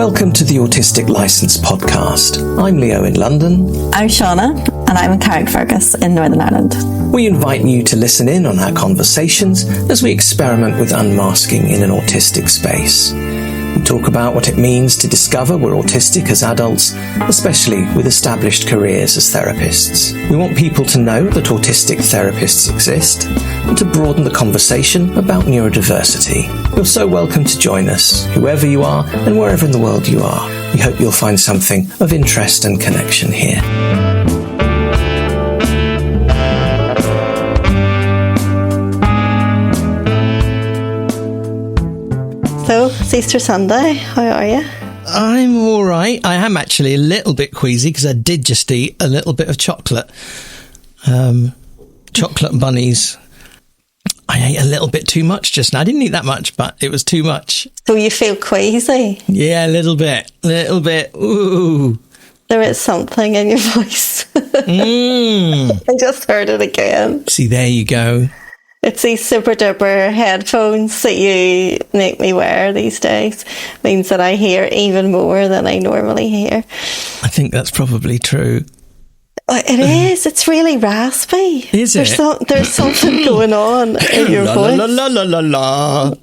Welcome to the Autistic Licence podcast. I'm Leo in London. I'm Shauna, and I'm in Carrickfergus in Northern Ireland. We invite you to listen in on our conversations as we experiment with unmasking in an autistic space. We talk about what it means to discover we're autistic as adults, especially with established careers as therapists. We want people to know that autistic therapists exist and to broaden the conversation about neurodiversity. You're so welcome to join us, whoever you are and wherever in the world you are. We hope you'll find something of interest and connection here. So, it's Easter Sunday. How are you? I'm all right. I am actually a little bit queasy because I did just eat a little bit of chocolate. Chocolate bunnies. I ate a little bit too much just now. I didn't eat that much, but it was too much. So you feel queasy? Yeah, a little bit. Ooh. There is something in your voice. I just heard it again. See, there you go. It's these super duper headphones that you make me wear these days. Means that I hear even more than I normally hear. I think that's probably true. It is. It's really raspy. Is it? There's something going on in your voice. La la la la la.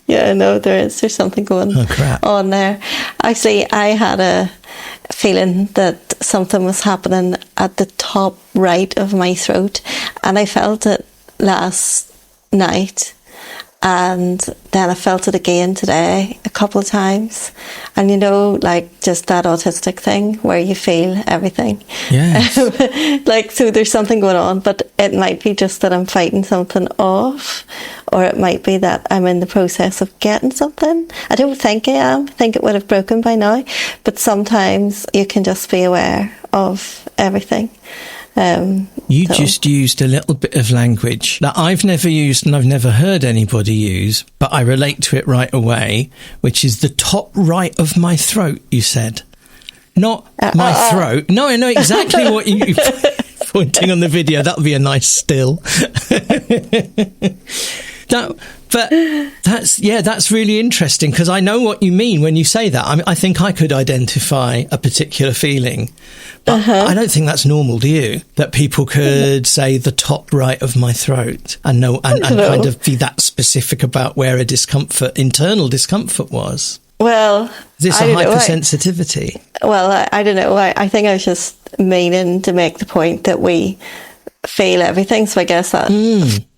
Yeah, no, there is. There's something going on there. Actually, I had a feeling that something was happening at the top right of my throat, and I felt it last night, and then I felt it again today a couple of times. And you know, like just that autistic thing where you feel everything. Yes. So there's something going on, but it might be just that I'm fighting something off, or it might be that I'm in the process of getting something. I don't think I am. I think it would have broken by now, but sometimes you can just be aware of everything. Just used a little bit of language that I've never used and I've never heard anybody use, but I relate to it right away, which is the top right of my throat, you said. Not my throat. No, I know exactly what you're pointing on the video. That'll be a nice still. But that's really interesting because I know what you mean when you say that. I think I could identify a particular feeling, but I don't think that's normal, do you? That people could say the top right of my throat and kind of be that specific about where internal discomfort was. Well, is this a hypersensitivity? I don't know. I think I was just meaning to make the point that we feel everything, so I guess that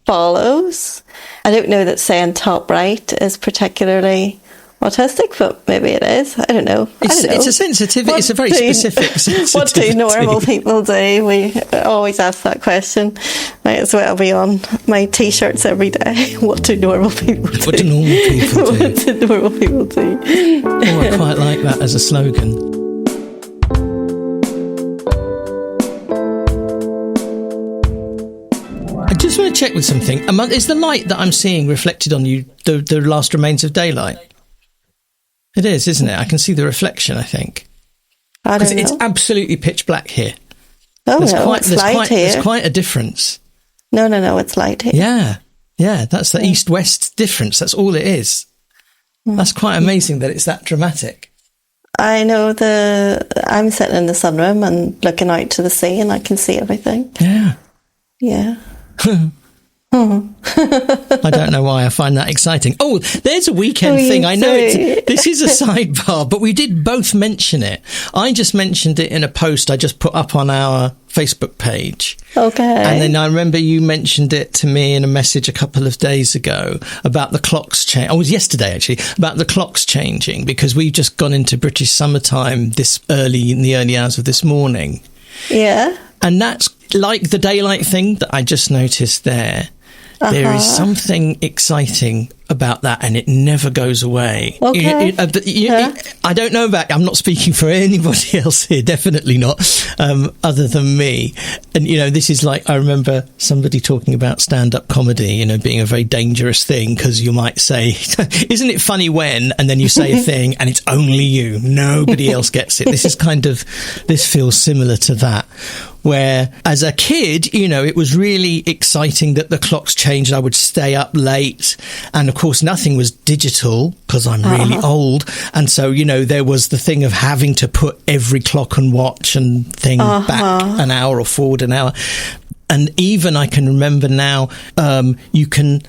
follows. I don't know that saying top right is particularly autistic, but maybe it is. I don't know. It's a sensitivity. It's a very specific sensitivity. What do normal people do? We always ask that question. Might as well be on my T-shirts every day. What do normal people do? What do normal people do? What do normal people do? Oh, I quite like that as a slogan. I just want to check with something. Is the light that I'm seeing reflected on you the last remains of daylight? It is, isn't it? I can see the reflection, I think. I don't know. Because it's absolutely pitch black here. It's light here. There's quite a difference. No, it's light here. Yeah, that's the east-west difference. That's all it is. That's quite amazing that it's that dramatic. I know I'm sitting in the sunroom and looking out to the sea and I can see everything. Yeah. I don't know why I find that exciting. Oh, there's a weekend thing. I know this is a sidebar, but we did both mention it. I just mentioned it in a post I just put up on our Facebook page. Okay. And then I remember you mentioned it to me in a message a couple of days ago about the clocks change. Oh, it was yesterday actually, about the clocks changing because we've just gone into British summertime in the early hours of this morning. Yeah. And that's like the daylight thing that I just noticed there. There is something exciting about that, and it never goes away. Okay. I don't know about. I'm not speaking for anybody else here. Definitely not, other than me. And this is like I remember somebody talking about stand-up comedy. Being a very dangerous thing because you might say, "Isn't it funny when?" And then you say a thing, and it's only you. Nobody else gets it. This feels similar to that. where as a kid, you know, it was really exciting that the clocks changed. I would stay up late. And of course, nothing was digital because I'm really old. And so, you know, there was the thing of having to put every clock and watch and thing back an hour or forward an hour. And even I can remember now, you can...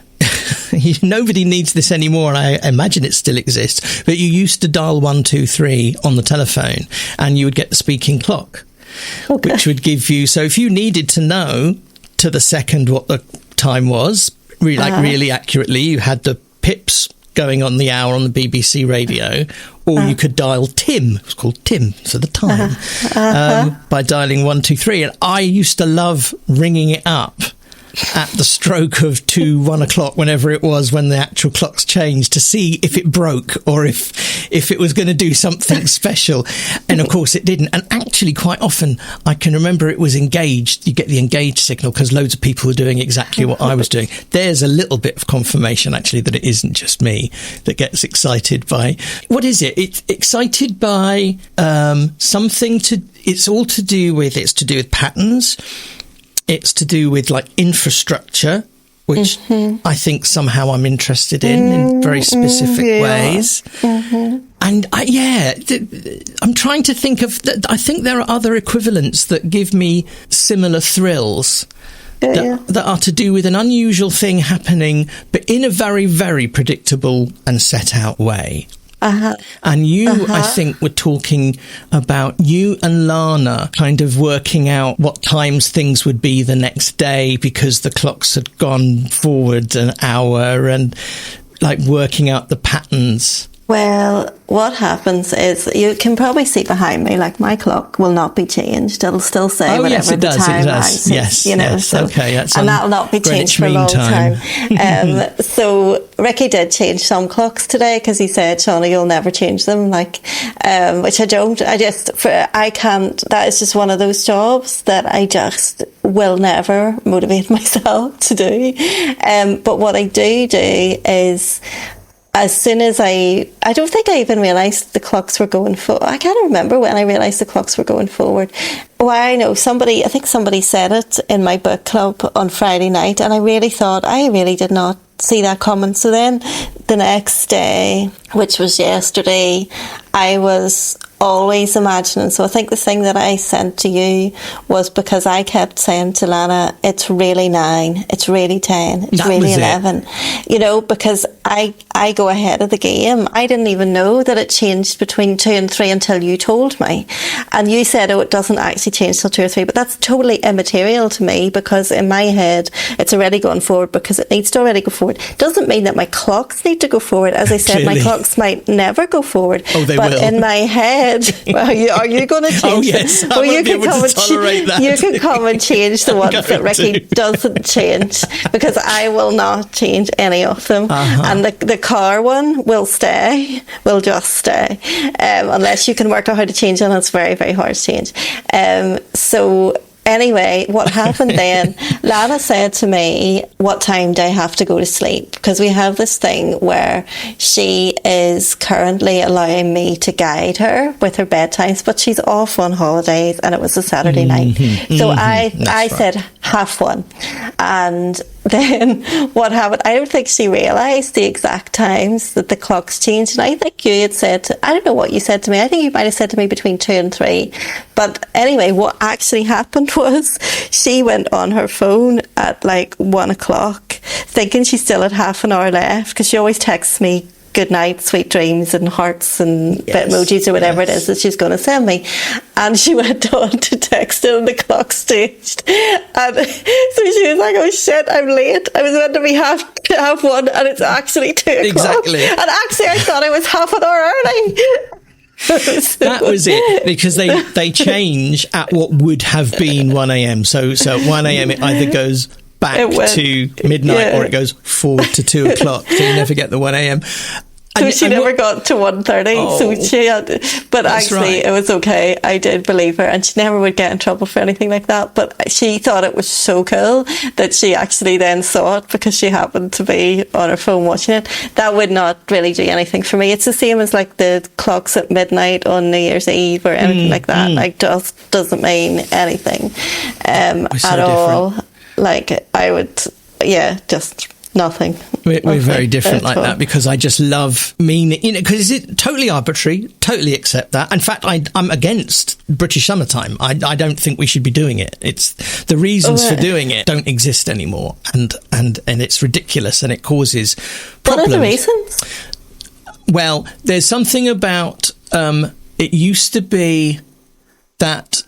Nobody needs this anymore, and I imagine it still exists, but you used to dial 123 on the telephone and you would get the speaking clock, which would give you, so if you needed to know to the second what the time was, really accurately, you had the pips going on the hour on the BBC radio, or you could dial Tim, it was called Tim for the time, by dialing 123. And I used to love ringing it up at the stroke of 1 o'clock, whenever it was, when the actual clocks changed, to see if it broke or if it was going to do something special. And of course it didn't. And actually quite often I can remember it was engaged. You get the engaged signal because loads of people were doing exactly what I was doing. There's a little bit of confirmation actually that it isn't just me that gets excited by, what is it? It's excited by it's to do with patterns. It's to do with like infrastructure, which I think somehow I'm interested in very specific ways. And I'm trying to think of, I think there are other equivalents that give me similar thrills that are to do with an unusual thing happening, but in a very, very predictable and set out way. And you, I think, were talking about you and Lana kind of working out what times things would be the next day because the clocks had gone forward an hour, and like working out the patterns. Well, what happens is, you can probably see behind me, like my clock will not be changed. It'll still say whatever the time is. Yes, you know, yes. so, Okay, that's and that'll not be changed for a long time. So Ricky did change some clocks today because he said, Shauna, you'll never change them. Like, which I don't. I can't. That is just one of those jobs that I just will never motivate myself to do. But what I do is, as soon as I don't think I even realised the clocks were going forward. I can't remember when I realised the clocks were going forward. Well, I know I think somebody said it in my book club on Friday night, and I really thought, I really did not see that coming. So then the next day, which was yesterday, I was always imagining. So I think the thing that I sent to you was because I kept saying to Lana, it's really 9, it's really 10, it's really 11. You know, because I go ahead of the game. I didn't even know that it changed between 2 and 3 until you told me. And you said, it doesn't actually change till 2 or 3. But that's totally immaterial to me, because in my head, it's already gone forward because it needs to already go forward. Doesn't mean that my clocks need to go forward. As I said, my clocks might never go forward. Oh, they but will. In my head, well, are you going to change Oh, yes. them? Well, you can come and tolerate that. You can come and change the ones that Ricky doesn't change, because I will not change any of them. And the car one will stay, will just stay, unless you can work out how to change it, and it's very, very hard to change. So anyway, what happened then, Lana said to me, what time do I have to go to sleep? Because we have this thing where she is currently allowing me to guide her with her bedtimes, but she's off on holidays, and it was a Saturday night. So I said 1:30. And then what happened, I don't think she realised the exact times that the clocks changed. And I think you had said, I don't know what you said to me. I think you might have said to me between 2 and 3. But anyway, what actually happened was she went on her phone at like 1 o'clock, thinking she still had half an hour left, because she always texts me good night, sweet dreams, and hearts and emojis or whatever it is that she's going to send me. And she went on to text it, and the clock changed. And so she was like, oh shit, I'm late. I was meant to be half 1, and it's actually 2 o'clock. Exactly. And actually I thought I was half an hour early. That was it, because they change at what would have been 1 a.m. So at 1 a.m. it either goes back to midnight or it goes forward to 2 o'clock, so you never get the 1 a.m. So she never got to 1:30. Oh, so she had, but actually right. It was okay. I did believe her, and she never would get in trouble for anything like that. But she thought it was so cool that she actually then saw it because she happened to be on her phone watching it. That would not really do anything for me. It's the same as like the clocks at midnight on New Year's Eve or anything like that. Like, just doesn't mean anything at all. Like, I would, just nothing. We're very different like that, because I just love because it's totally arbitrary, totally accept that. In fact, I'm against British summertime. I don't think we should be doing it. It's the reasons for doing it don't exist anymore, and it's ridiculous, and it causes problems. What are the reasons? Well, there's something about it used to be that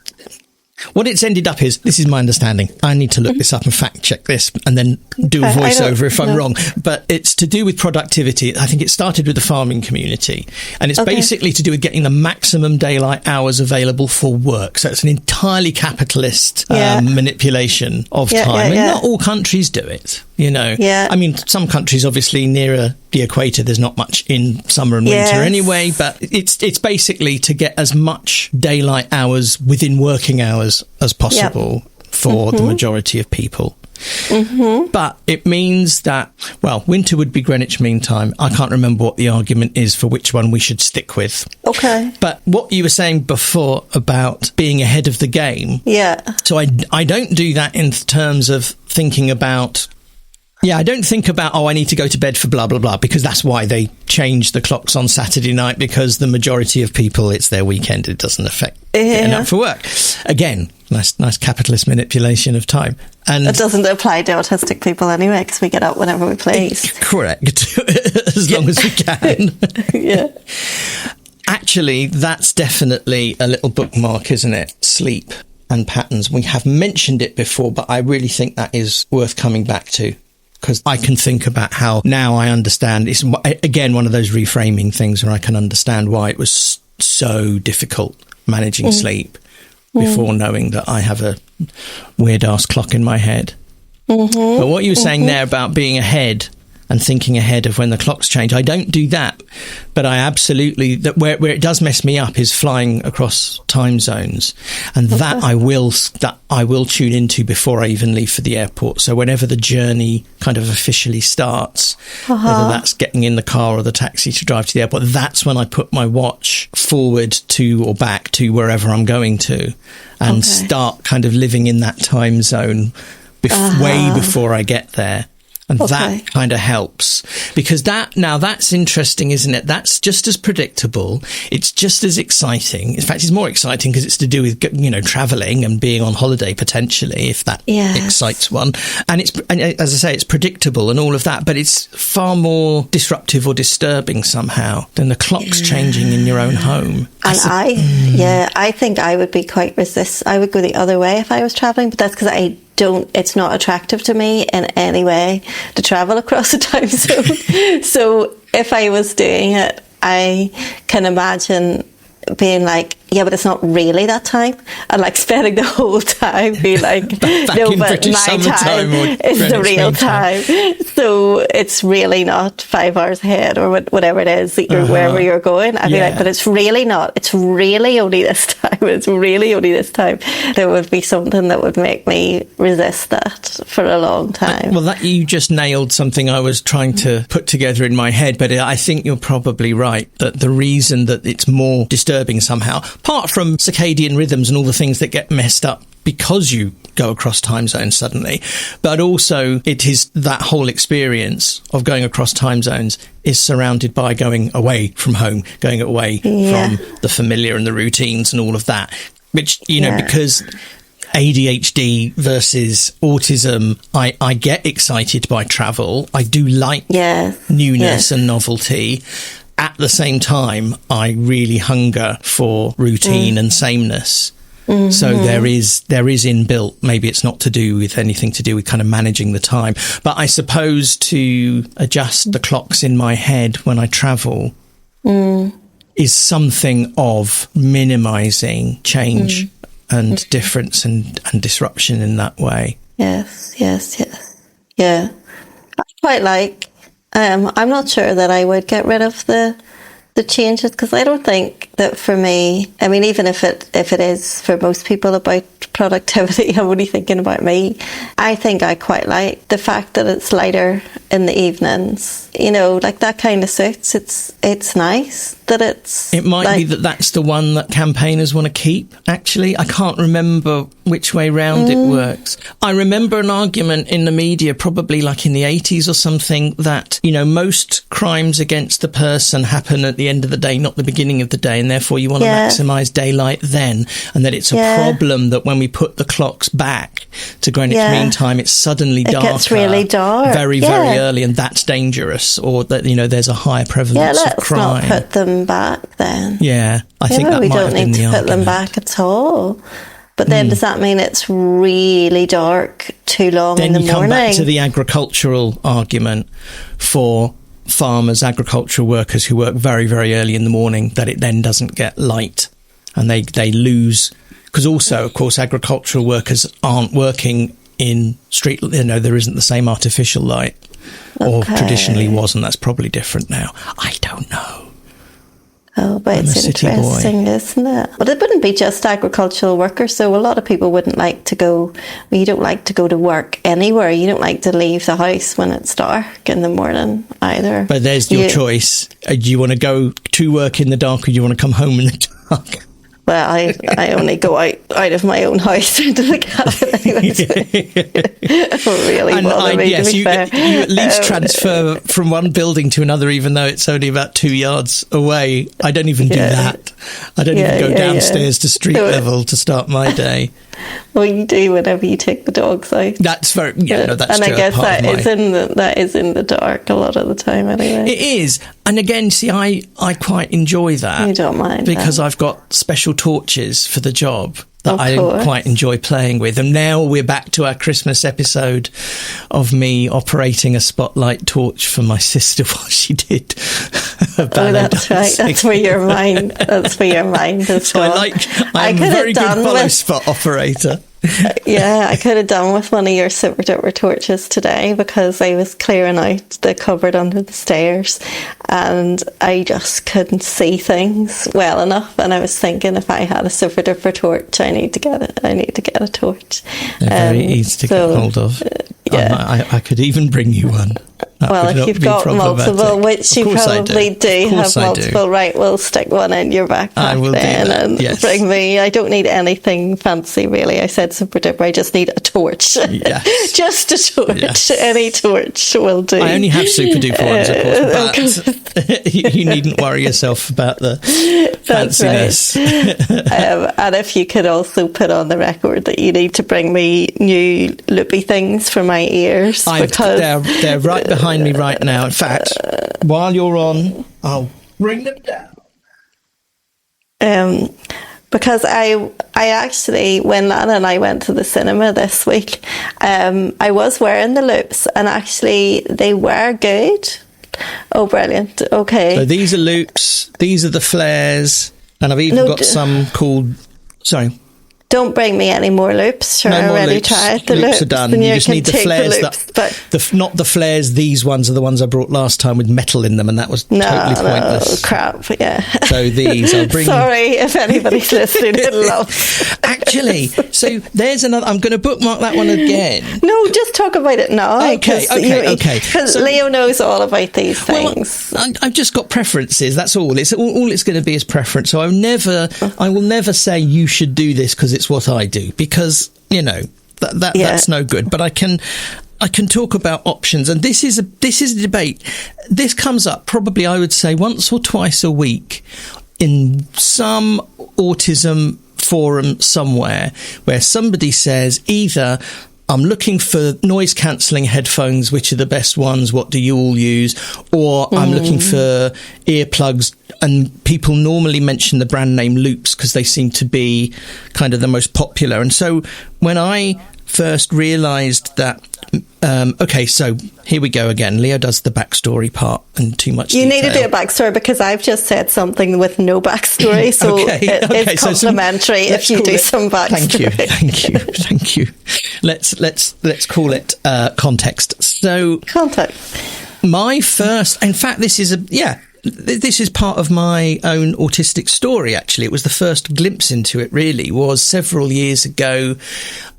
what it's ended up is, this is my understanding, I need to look this up and fact check this and then do a voiceover if I'm wrong, but it's to do with productivity. I think it started with the farming community, and it's basically to do with getting the maximum daylight hours available for work. So it's an entirely capitalist manipulation of time, and not all countries do it, you know. I mean, some countries obviously nearer the equator, there's not much in summer and winter anyway, but it's basically to get as much daylight hours within working hours as possible for the majority of people. But it means that, well, winter would be Greenwich Mean Time. I can't remember what the argument is for which one we should stick with. But what you were saying before about being ahead of the game, so I don't do that in terms of thinking about, I don't think about, I need to go to bed for blah, blah, blah, because that's why they change the clocks on Saturday night, because the majority of people, it's their weekend. It doesn't affect getting up for work. Again, nice capitalist manipulation of time. And it doesn't apply to autistic people anyway, because we get up whenever we please. Correct. As long as we can. Actually, that's definitely a little bookmark, isn't it? Sleep and patterns. We have mentioned it before, but I really think that is worth coming back to, because I can think about how now I understand. It's, again, one of those reframing things where I can understand why it was so difficult managing sleep before knowing that I have a weird-ass clock in my head. But what you were saying there about being ahead and thinking ahead of when the clocks change, I don't do that. But I absolutely, that where it does mess me up is flying across time zones. And that I will tune into before I even leave for the airport. So whenever the journey kind of officially starts, whether that's getting in the car or the taxi to drive to the airport, that's when I put my watch forward to or back to wherever I'm going to, and start kind of living in that time zone way before I get there. And that kind of helps, because that's interesting, isn't it? That's just as predictable. It's just as exciting. In fact, it's more exciting because it's to do with, traveling and being on holiday potentially, if that excites one. And as I say, it's predictable and all of that, but it's far more disruptive or disturbing somehow than the clocks changing in your own home. And I think I would be quite I would go the other way if I was traveling, but that's because it's not attractive to me in any way to travel across a time zone. So if I was doing it, I can imagine being like, but it's not really that time, and like spending the whole time being like, no, but my time is the real time. So it's really not 5 hours ahead or whatever it is that you're wherever you're going. I'd be like, but it's really not. It's really only this time. It's really only this time. There would be something that would make me resist that for a long time. Well, you just nailed something I was trying to put together in my head, but I think you're probably right that the reason that it's more disturbing somehow, apart from circadian rhythms and all the things that get messed up because you go across time zones suddenly, but also it is that whole experience of going across time zones is surrounded by going away from home, going away from the familiar and the routines and all of that, which, because ADHD versus autism, I get excited by travel. I do like newness and novelty. At the same time, I really hunger for routine and sameness. So there is inbuilt, maybe it's not anything to do with kind of managing the time, but I suppose to adjust the clocks in my head when I travel is something of minimizing change and difference and disruption in that way. Yes. Yeah. I quite like I'm not sure that I would get rid of the changes, because I don't think that for me, I mean, even if it is for most people about productivity, I'm only thinking about me. I think I quite like the fact that it's lighter in the evenings. You know, like that kind of suits. It's nice that it's... It might be that that's the one that campaigners want to keep, actually. I can't remember which way round it works. I remember an argument in the media, probably like in the 80s or something, that, you know, most crimes against a person happen at the end of the day, not the beginning of the day, and therefore you want to maximise daylight then, and that it's a problem that when we put the clocks back to Greenwich Mean Time, it's suddenly darker. It gets really dark. Very, very early, and that's dangerous, or that, you know, there's a higher prevalence of crime. Let's not put them back then. Yeah, I think that we might don't have been need the to put them argument. back at all. But then does that mean it's really dark too long in the morning? Then you come back to the agricultural argument for farmers, agricultural workers who work very, very early in the morning, that it then doesn't get light and they lose. Because also, of course, agricultural workers aren't working in street, you know, there isn't the same artificial light, or traditionally wasn't. That's probably different now. I don't know. Oh, but it's interesting, isn't it? But it wouldn't be just agricultural workers, so a lot of people wouldn't like to go, well, you don't like to go to work anywhere. You don't like to leave the house when it's dark in the morning either. But there's your choice. Do you want to go to work in the dark, or do you want to come home in the dark? Well, I only go out of my own house into the cabin anyway. Really bother me, to be fair. You at least transfer from one building to another, even though it's only about 2 yards away. I don't even do that. I don't even go downstairs to street level to start my day. Well, you do whenever you take the dogs out. That's very... Yeah, no, that's and true. I guess that is in the dark a lot of the time anyway. It is. And again, see, I quite enjoy that. You don't mind because that. I've got special torches for the job that I course. quite enjoy playing with. And now we're back to our Christmas episode of me operating a spotlight torch for my sister while she did that's right. That's where your mind. That's where your mind has so gone. I'm a very good follow spot operator. Yeah, I could have done with one of your super duper torches today, because I was clearing out the cupboard under the stairs and I just couldn't see things well enough, and I was thinking, if I had a super duper torch, I need to get a torch. They're very easy to get hold of. I could even bring you one. Well, if you've got multiple, which you probably do have multiple, right, we'll stick one in your backpack then and bring me. I don't need anything fancy, really. I said super duper, I just need a torch. Yes. Just a torch. Yes. Any torch will do. I only have super duper ones, of course, but you needn't worry yourself about the fanciness. Right. And if you could also put on the record that you need to bring me new loopy things for my ears. Because they're right behind me right now. In fact, while you're on, I'll bring them down. Because I actually, when Lana and I went to the cinema this week, I was wearing the loops, and actually they were good. Oh, brilliant. Okay. So these are loops, these are the flares, and I've even got some called... Sorry. Don't bring me any more loops. Sure, I already tried the loops. Are done. You just need the flares. Not the flares. These ones are the ones I brought last time with metal in them, and that was totally pointless. No, crap. Yeah. So these I'll bring. Sorry if anybody's listening in love. Actually, so there's another. I'm going to bookmark that one again. No, just talk about it now. Okay. Because Leo knows all about these things. Well, I've just got preferences. That's all. All it's going to be is preference. So I will never say you should do this because it's what I do, because that's no good. But I can talk about options, and this is a debate. This comes up probably, I would say, once or twice a week in some autism forum somewhere, where somebody says either, I'm looking for noise cancelling headphones, which are the best ones, what do you all use? Or I'm looking for earplugs, and people normally mention the brand name Loops because they seem to be kind of the most popular. And so when I first realised that, so here we go again. Leo does the backstory part and too much detail. You need to do a backstory because I've just said something with no backstory, so it's complimentary if you do some backstory. Thank you. Let's call it context. So context. My first, in fact, this is part of my own autistic story, actually. It was the first glimpse into it, really, was several years ago.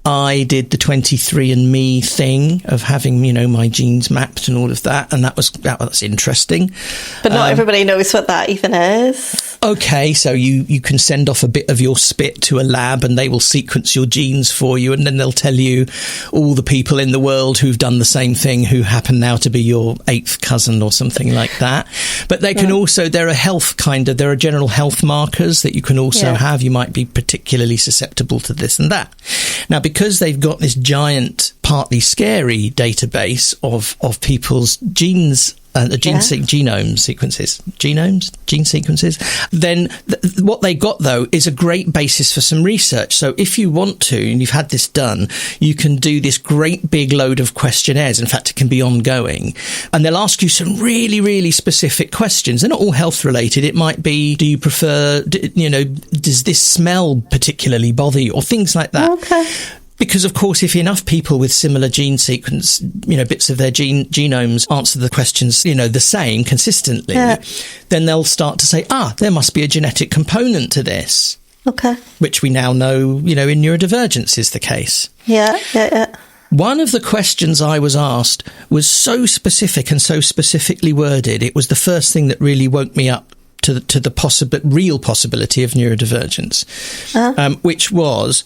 I did the 23andMe thing of having, my genes mapped and all of that. And that was interesting. But not everybody knows what that even is. Okay, so you can send off a bit of your spit to a lab and they will sequence your genes for you, and then they'll tell you all the people in the world who've done the same thing who happen now to be your 8th cousin or something like that. But they can also, there are general health markers that you can also have. You might be particularly susceptible to this and that. Now, because they've got this giant, partly scary database of people's genes, gene sequences, then what they got, though, is a great basis for some research. So if you want to, and you've had this done, you can do this great big load of questionnaires. In fact, it can be ongoing. And they'll ask you some really, really specific questions. They're not all health related. It might be, do you prefer, does this smell particularly bother you? Or things like that. Okay. Because, of course, if enough people with similar gene sequence, bits of their genomes answer the questions, the same consistently, then they'll start to say, there must be a genetic component to this. Okay. Which we now know, in neurodivergence is the case. Yeah. One of the questions I was asked was so specific and so specifically worded. It was the first thing that really woke me up to the real possibility of neurodivergence, which was,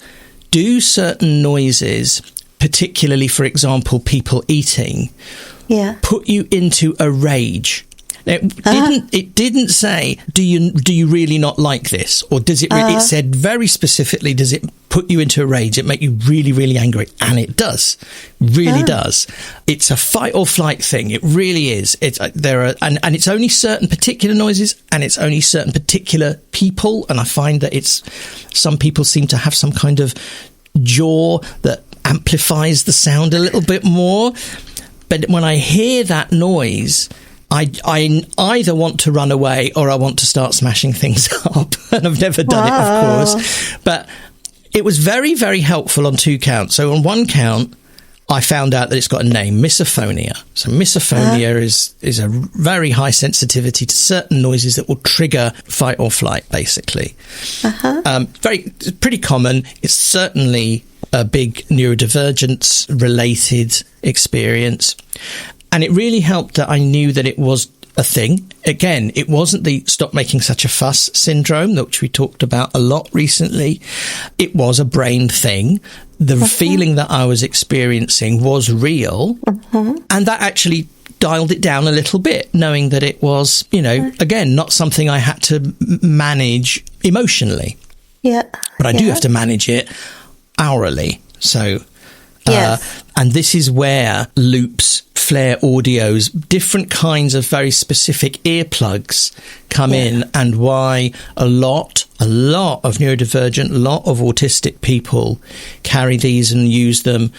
do certain noises, particularly, for example, people eating, put you into a rage? Now, it didn't say, do you really not like this? Or does it, it said very specifically, does it put you into a rage? It make you really, really angry? And it does. Really does. It's a fight or flight thing. It really is. And it's only certain particular noises, and it's only certain particular people. And I find that some people seem to have some kind of jaw that amplifies the sound a little bit more. But when I hear that noise, I either want to run away or I want to start smashing things up. And I've never done it, of course. But it was very, very helpful on 2 counts. So on 1 count, I found out that it's got a name, misophonia. So misophonia is a very high sensitivity to certain noises that will trigger fight or flight, basically. Pretty common. It's certainly a big neurodivergence-related experience. And it really helped that I knew that it was a thing. Again, it wasn't the stop making such a fuss syndrome, which we talked about a lot recently. It was a brain thing. The feeling that I was experiencing was real. And that actually dialed it down a little bit, knowing that it was, again, not something I had to manage emotionally. Yeah. But I do have to manage it hourly. So, and this is where loops, flare audios, different kinds of very specific earplugs come in, and why a lot of neurodivergent, a lot of autistic people carry these and use them,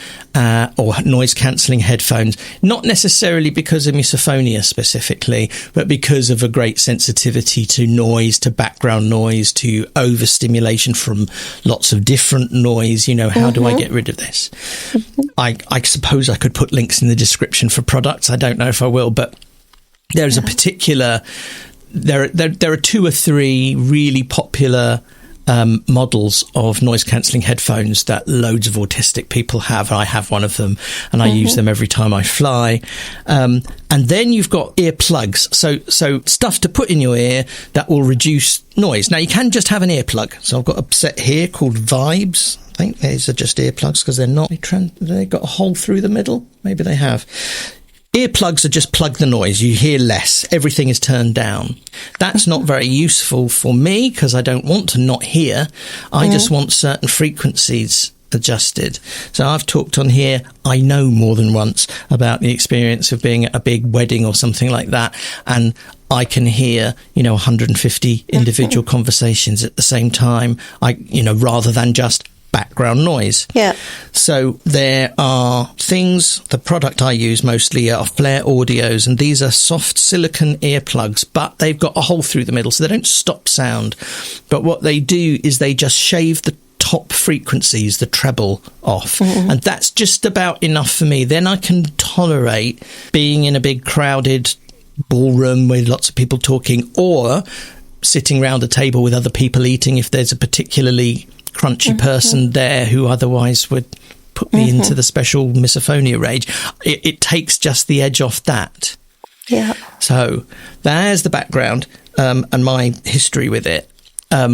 or noise cancelling headphones, not necessarily because of misophonia specifically, but because of a great sensitivity to noise, to background noise, to overstimulation from lots of different noise. How do I get rid of this? I suppose I could put links in the description for products. I don't know if I will, but there's a particular... There are 2 or 3 really popular models of noise cancelling headphones that loads of autistic people have. I have one of them, and I use them every time I fly. And then you've got earplugs, so stuff to put in your ear that will reduce noise. Now, you can just have an earplug. So I've got a set here called Vibes. I think these are just earplugs because they're not. They've got a hole through the middle. Maybe they have. Earplugs are just plug the noise. You hear less. Everything is turned down. That's not very useful for me because I don't want to not hear. I just want certain frequencies adjusted. So I've talked on here, I know more than once, about the experience of being at a big wedding or something like that. And I can hear, 150 individual conversations at the same time. Rather than just background noise. Yeah. So there are things, the product I use mostly are Flare Audios, and these are soft silicone earplugs, but they've got a hole through the middle, so they don't stop sound. But what they do is they just shave the top frequencies, the treble off. And that's just about enough for me. Then I can tolerate being in a big crowded ballroom with lots of people talking, or sitting around a table with other people eating if there's a particularly crunchy person there who otherwise would put me into the special misophonia rage. It takes just the edge off that. Yeah. So there's the background and my history with it,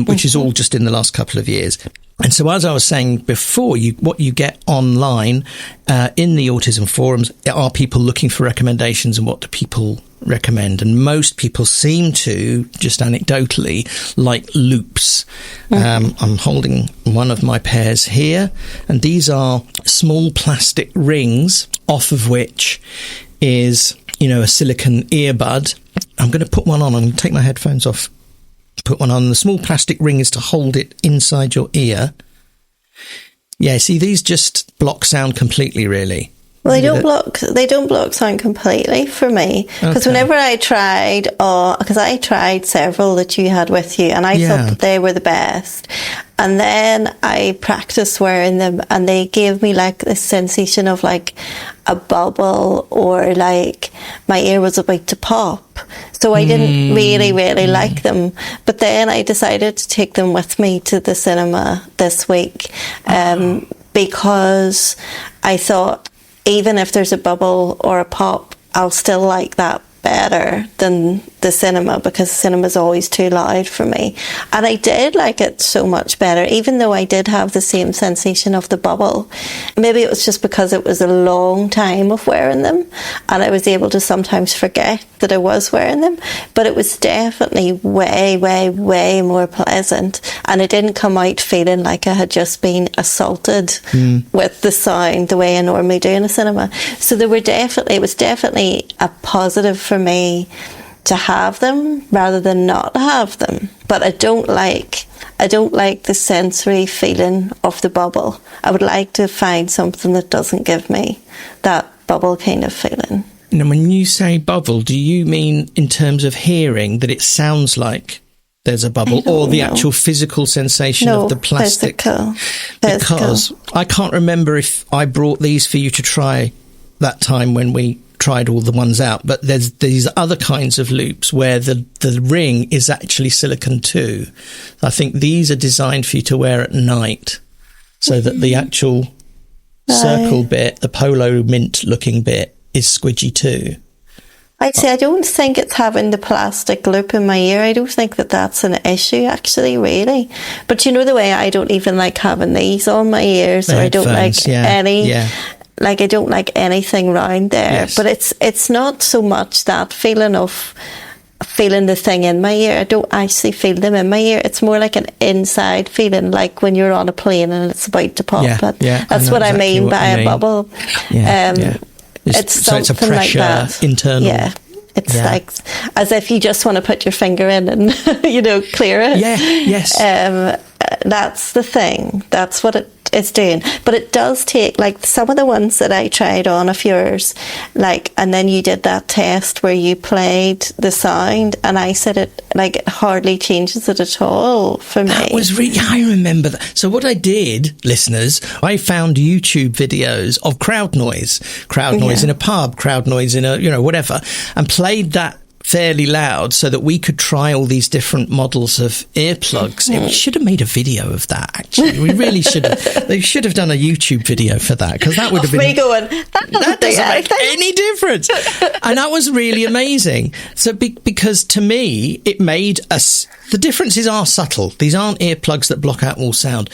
which is all just in the last couple of years. And so, as I was saying before, what you get online in the autism forums are people looking for recommendations and what do people recommend. And most people seem to, just anecdotally, like loops. I'm holding one of my pairs here, and these are small plastic rings off of which is, a silicone earbud. I'm going to put one on. I'm going to take my headphones off. Put one on. The small plastic ring is to hold it inside your ear. Yeah, see, these just block sound completely, really. Well, they don't block sound completely for me. Because whenever I tried, because I tried several that you had with you, and I thought that they were the best. And then I practiced wearing them, and they gave me like this sensation of like a bubble, or like my ear was about to pop. So I didn't really like them. But then I decided to take them with me to the cinema this week, because I thought, even if there's a bubble or a pop, I'll still like that better than the cinema, because the cinema is always too loud for me. And I did like it so much better, even though I did have the same sensation of the bubble. Maybe it was just because it was a long time of wearing them, and I was able to sometimes forget that I was wearing them. But it was definitely way, way, way more pleasant, and I didn't come out feeling like I had just been assaulted with the sound the way I normally do in a cinema. So it was definitely a positive for me to have them rather than not have them. But I don't like the sensory feeling of the bubble. I would like to find something that doesn't give me that bubble kind of feeling. And when you say bubble, do you mean in terms of hearing that it sounds like there's a bubble, or the actual physical sensation of the plastic? Physical. Because I can't remember if I brought these for you to try that time when we tried all the ones out, but there's these other kinds of loops where the ring is actually silicone too. I think these are designed for you to wear at night, so that the actual circle bit, the polo mint looking bit, is squidgy too. I'd say I don't think it's having the plastic loop in my ear. I don't think that's an issue, actually, really. But the way I don't even like having these on my ears, or I don't like any... Yeah. Like, I don't like anything round there. Yes. But it's not so much that feeling of feeling the thing in my ear. I don't actually feel them in my ear. It's more like an inside feeling, like when you're on a plane and it's about to pop. That's what I mean by a bubble. It's a pressure like that. Internal. Yeah. It's like as if you just want to put your finger in and, clear it. Yeah, yes. That's the thing. That's what it's doing. But it does take, like, some of the ones that I tried on of yours, like, and then you did that test where you played the sound, and I said it hardly changes it at all for me. That was I remember that. So what I did, listeners, I found YouTube videos of crowd noise in a pub, crowd noise in a, whatever, and played that fairly loud so that we could try all these different models of earplugs. We should have made a video of that, actually. We really should have. They should have done a YouTube video for that, because that would have been... me going, that doesn't make any difference. And that was really amazing. So because to me, it made us... The differences are subtle. These aren't earplugs that block out all sound.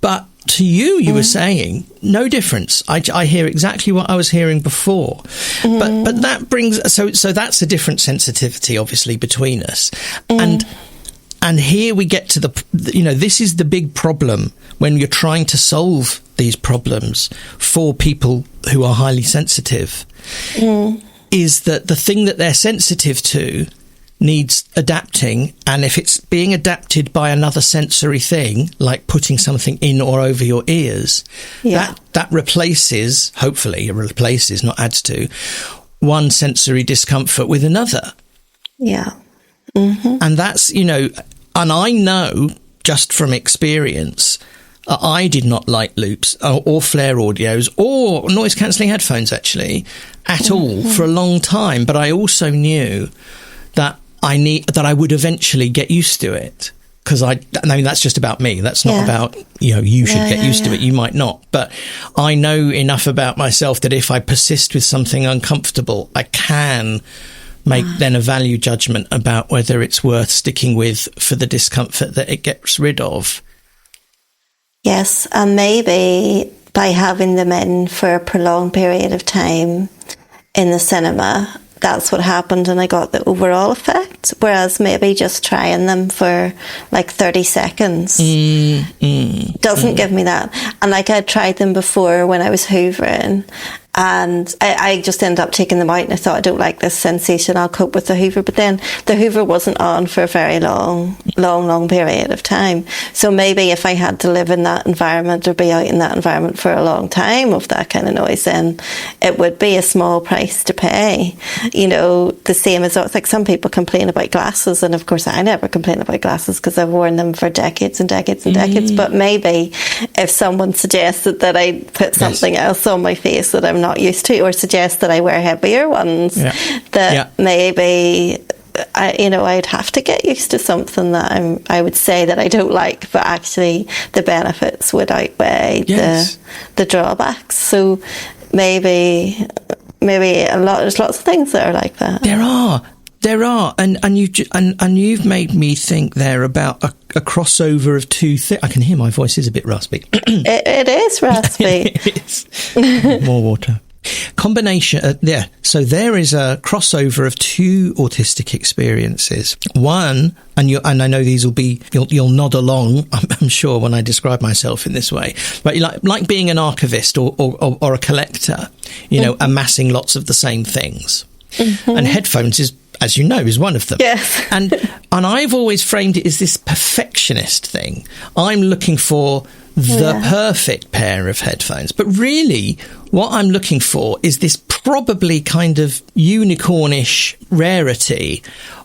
But to you were saying no difference. I hear exactly what I was hearing before. But that brings so that's a different sensitivity, obviously, between us. And here we get to this is the big problem when you're trying to solve these problems for people who are highly sensitive, is that the thing that they're sensitive to needs adapting, and if it's being adapted by another sensory thing, like putting something in or over your ears, that replaces, not adds to, one sensory discomfort with another. Yeah. And that's, and I know just from experience I did not like loops or flare audios or noise cancelling headphones actually at all for a long time. But I also knew that I would eventually get used to it. Because I mean, that's just about me. That's not about, you should get used to it. You might not. But I know enough about myself that if I persist with something uncomfortable, I can make then a value judgment about whether it's worth sticking with for the discomfort that it gets rid of. Yes, and maybe by having them in for a prolonged period of time in the cinema, that's what happened, and I got the overall effect. Whereas maybe just trying them for like 30 seconds doesn't give me that. And like I tried them before when I was hoovering, and I just ended up taking them out, and I thought, I don't like this sensation, I'll cope with the hoover. But then the hoover wasn't on for a very long period of time. So maybe if I had to live in that environment or be out in that environment for a long time of that kind of noise, then it would be a small price to pay. The same as, like, some people complain about glasses, and of course I never complain about glasses because I've worn them for decades and decades and decades. But maybe if someone suggested that I put something else on my face that I'm not used to, or suggest that I wear heavier ones, maybe I'd have to get used to something that I would say that I don't like, but actually the benefits would outweigh the drawbacks. So maybe there's lots of things that are like that. There are, and you've made me think there about a crossover of two things. I can hear my voice is a bit raspy. It is raspy. It is. More water. Combination, So there is a crossover of two autistic experiences. One, and I know these will be, you'll nod along, I'm sure, when I describe myself in this way. But like being an archivist or a collector, amassing lots of the same things. And headphones is, as you know, is one of them. Yes. And I've always framed it as this perfectionist thing. I'm looking for the perfect pair of headphones. But really, what I'm looking for is this probably kind of unicornish rarity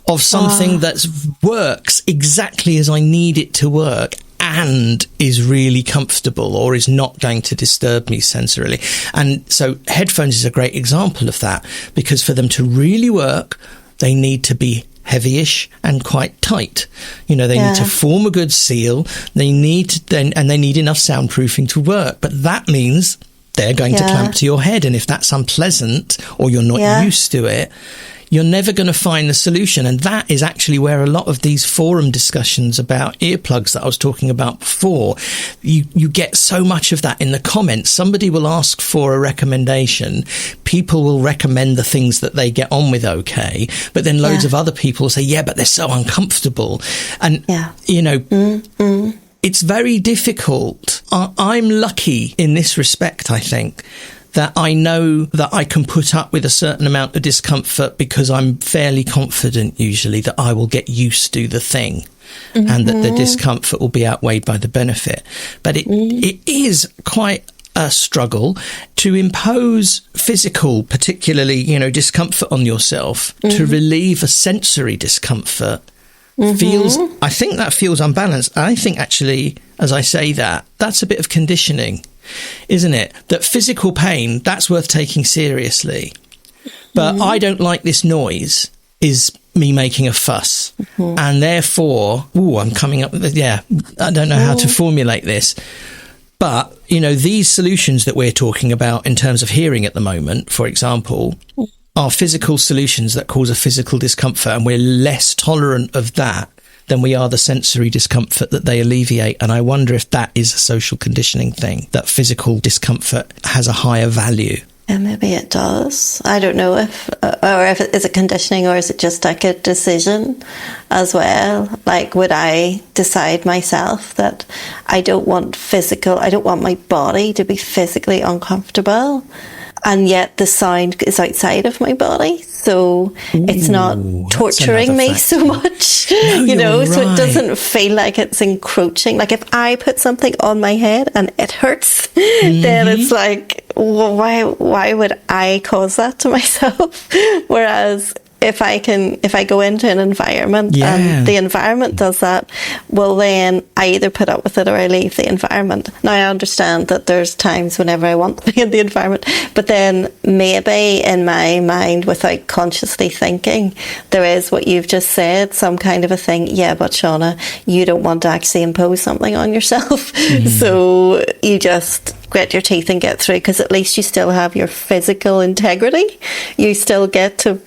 of something that works exactly as I need it to work and is really comfortable or is not going to disturb me sensorily. And so headphones is a great example of that, because for them to really work, they need to be heavyish and quite tight. They need to form a good seal. They need enough soundproofing to work. But that means they're going to clamp to your head. And if that's unpleasant or you're not used to it, you're never going to find the solution. And that is actually where a lot of these forum discussions about earplugs that I was talking about before, you get so much of that in the comments. Somebody will ask for a recommendation. People will recommend the things that they get on with okay. But then loads of other people say, but they're so uncomfortable. And, it's very difficult. I'm lucky in this respect, I think, that I know that I can put up with a certain amount of discomfort because I'm fairly confident usually that I will get used to the thing and that the discomfort will be outweighed by the benefit. But it is quite a struggle to impose physical, particularly, discomfort on yourself to relieve a sensory discomfort. I think that feels unbalanced. I think actually, as I say that's a bit of conditioning, isn't it? That physical pain, that's worth taking seriously. But I don't like this noise is me making a fuss. And therefore, I'm coming up with, I don't know how to formulate this. But, these solutions that we're talking about in terms of hearing at the moment, for example, are physical solutions that cause a physical discomfort, and we're less tolerant of that than we are the sensory discomfort that they alleviate. And I wonder if that is a social conditioning thing, that physical discomfort has a higher value. Yeah, maybe it does. I don't know if it is a conditioning or is it just like a decision as well. Like, would I decide myself that I don't want my body to be physically uncomfortable, and yet the sound is outside of my body, so it's not torturing me so much, so it doesn't feel like it's encroaching. Like if I put something on my head and it hurts, then it's like, well, why would I cause that to myself? Whereas if I go into an environment and the environment does that, well, then I either put up with it or I leave the environment. Now, I understand that there's times whenever I want to be in the environment, but then maybe in my mind, without consciously thinking, there is what you've just said, some kind of a thing. Yeah, but Shauna, you don't want to actually impose something on yourself. So you just grit your teeth and get through, because at least you still have your physical integrity. You still get to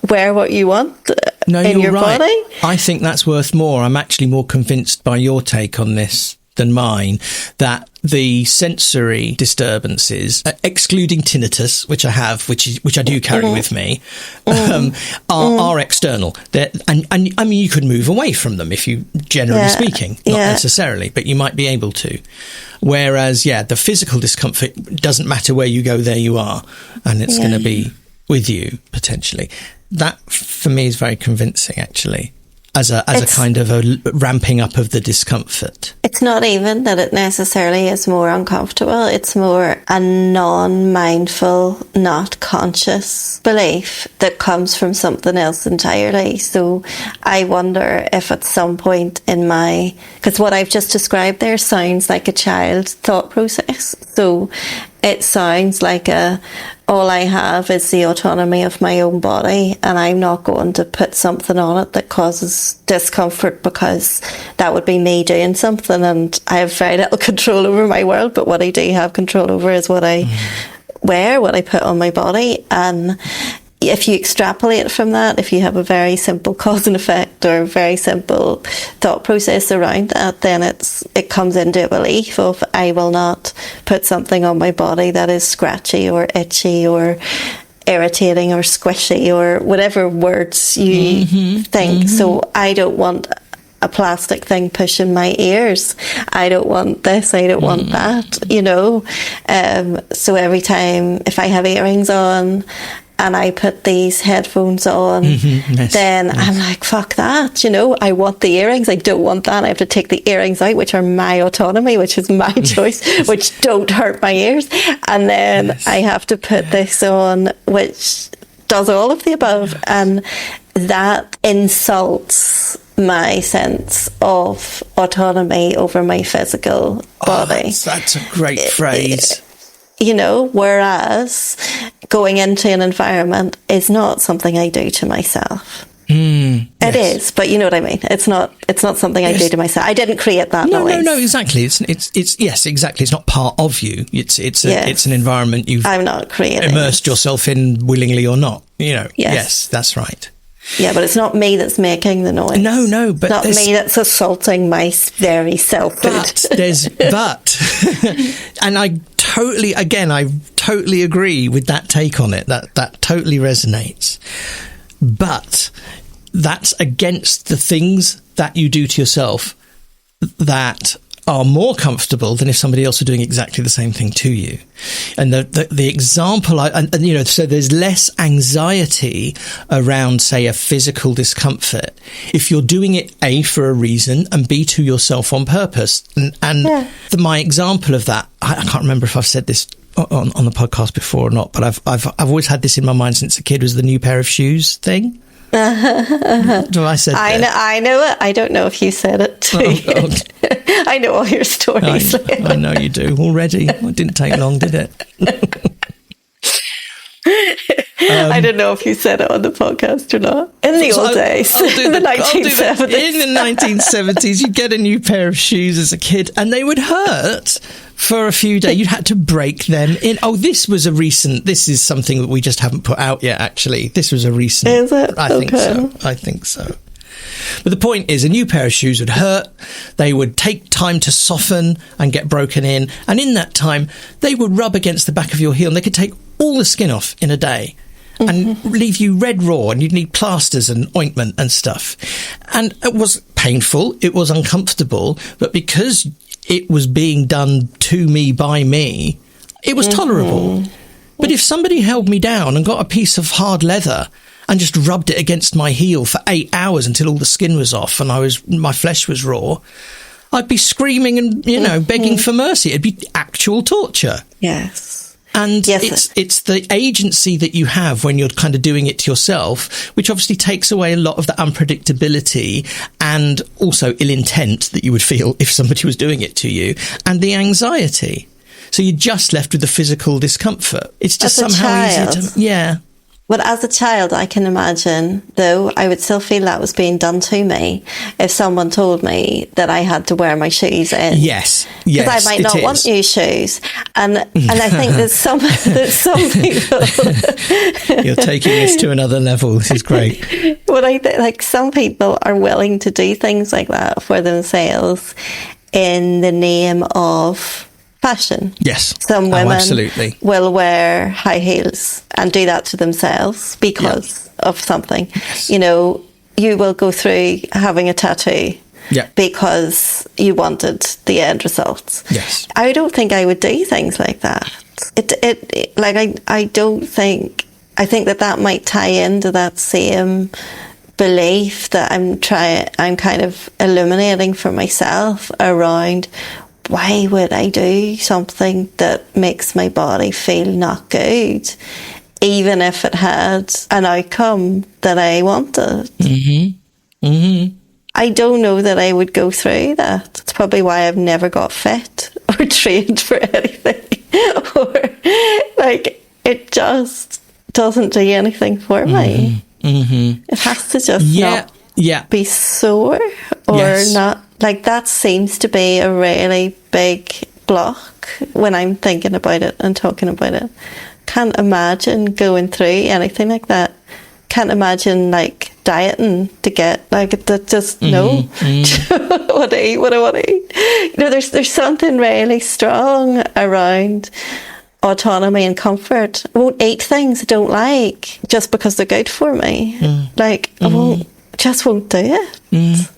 wear what you want in your body. I think that's worth more. I'm actually more convinced by your take on this than mine, that the sensory disturbances, excluding tinnitus, which I have, which I do carry with me, are external. And I mean, you could move away from them if you, generally speaking, not necessarily, but you might be able to. Whereas, the physical discomfort doesn't matter where you go, there you are, and it's going to be with you potentially. That for me is very convincing, actually, as a kind of a ramping up of the discomfort. It's not even that it necessarily is more uncomfortable. It's more a non-mindful, not conscious belief that comes from something else entirely. So I wonder if at some point in because what I've just described there sounds like a child's thought process. So it sounds like all I have is the autonomy of my own body, and I'm not going to put something on it that causes discomfort, because that would be me doing something, and I have very little control over my world. But what I do have control over is what I wear, what I put on my body. And if you extrapolate from that, if you have a very simple cause and effect or a very simple thought process around that, then it comes into a belief of, I will not put something on my body that is scratchy or itchy or irritating or squishy or whatever words you think. So I don't want a plastic thing pushing my ears. I don't want this, I don't want that, so every time if I have earrings on and I put these headphones on, then I'm like, fuck that, I want the earrings, I don't want that. I have to take the earrings out, which are my autonomy, which is my choice, which don't hurt my ears. And then I have to put this on, which does all of the above. And that insults my sense of autonomy over my physical body. That's a great phrase. Whereas going into an environment is not something I do to myself. It is, but you know what I mean. It's not something I do to myself. I didn't create that noise. No, exactly. It's yes, exactly. It's not part of you. It's an environment you've I'm not creating immersed yourself in, willingly or not. Yes, that's right. Yeah, but it's not me that's making the noise. No, but not me that's assaulting my very self-hood. And I totally agree with that take on it. That totally resonates. But that's against the things that you do to yourself that are more comfortable than if somebody else were doing exactly the same thing to you. And the example, so there's less anxiety around, say, a physical discomfort if you're doing it, A, for a reason, and B, to yourself on purpose. And my example of that, I can't remember if I've said this on the podcast before or not, but I've always had this in my mind since a kid, was the new pair of shoes thing. I said I know it. I don't know if you said it too. I know all your stories. I know you do already. It didn't take long, did it? I don't know if you said it on the podcast or not. In the old days, in the 1970s. In the 1970s, you'd get a new pair of shoes as a kid, and they would hurt for a few days. You'd had to break them in. Oh, this is something that we just haven't put out yet, actually. This was a recent. Is it? I think so. But the point is, a new pair of shoes would hurt. They would take time to soften and get broken in. And in that time, they would rub against the back of your heel, and they could take all the skin off in a day and leave you red raw, and you'd need plasters and ointment and stuff. And it was painful. It was uncomfortable. But because it was being done to me by me, it was tolerable. But if somebody held me down and got a piece of hard leather and just rubbed it against my heel for 8 hours until all the skin was off and my flesh was raw, I'd be screaming and, begging for mercy. It'd be actual torture. Yes. And yes. it's the agency that you have when you're kind of doing it to yourself, which obviously takes away a lot of the unpredictability and also ill intent that you would feel if somebody was doing it to you, and the anxiety. So you're just left with the physical discomfort. It's just somehow easier to... Yeah. But as a child, I can imagine, though, I would still feel that was being done to me if someone told me that I had to wear my shoes in. Yes, because I might not want new shoes, and I think that some people. You're taking this to another level. This is great. But I like some people are willing to do things like that for themselves in the name of fashion. Yes. Some women absolutely will wear high heels and do that to themselves because of something. Yes. You know, you will go through having a tattoo because you wanted the end result. Yes. I don't think I would do things like that. I think that might tie into that same belief that I'm kind of illuminating for myself around, why would I do something that makes my body feel not good, even if it had an outcome that I wanted? Mm-hmm. Mm-hmm. I don't know that I would go through that. It's probably why I've never got fit or trained for anything. Or, like, it just doesn't do anything for me. Mm-hmm. It has to just not be sore or not. Like, that seems to be a really big block when I'm thinking about it and talking about it. Can't imagine going through anything like that. Can't imagine, like, dieting to get, like, that just, no. What I want to eat. You know, there's something really strong around autonomy and comfort. I won't eat things I don't like just because they're good for me. Like, I won't do it.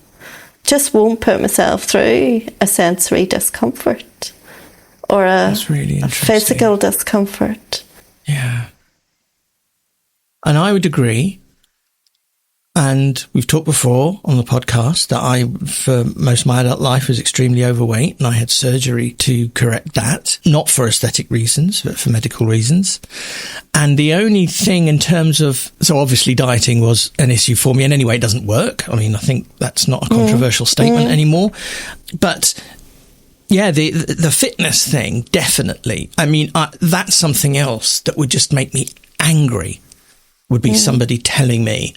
Just won't put myself through a sensory discomfort or a physical discomfort. Yeah. And I would agree. And we've talked before on the podcast that I, for most of my adult life, was extremely overweight, and I had surgery to correct that, not for aesthetic reasons, but for medical reasons. And the only thing in terms of, so obviously dieting was an issue for me, and anyway, it doesn't work. I mean, I think that's not a controversial statement anymore. But yeah, the fitness thing, definitely. I mean, that's something else that would just make me angry, would be somebody telling me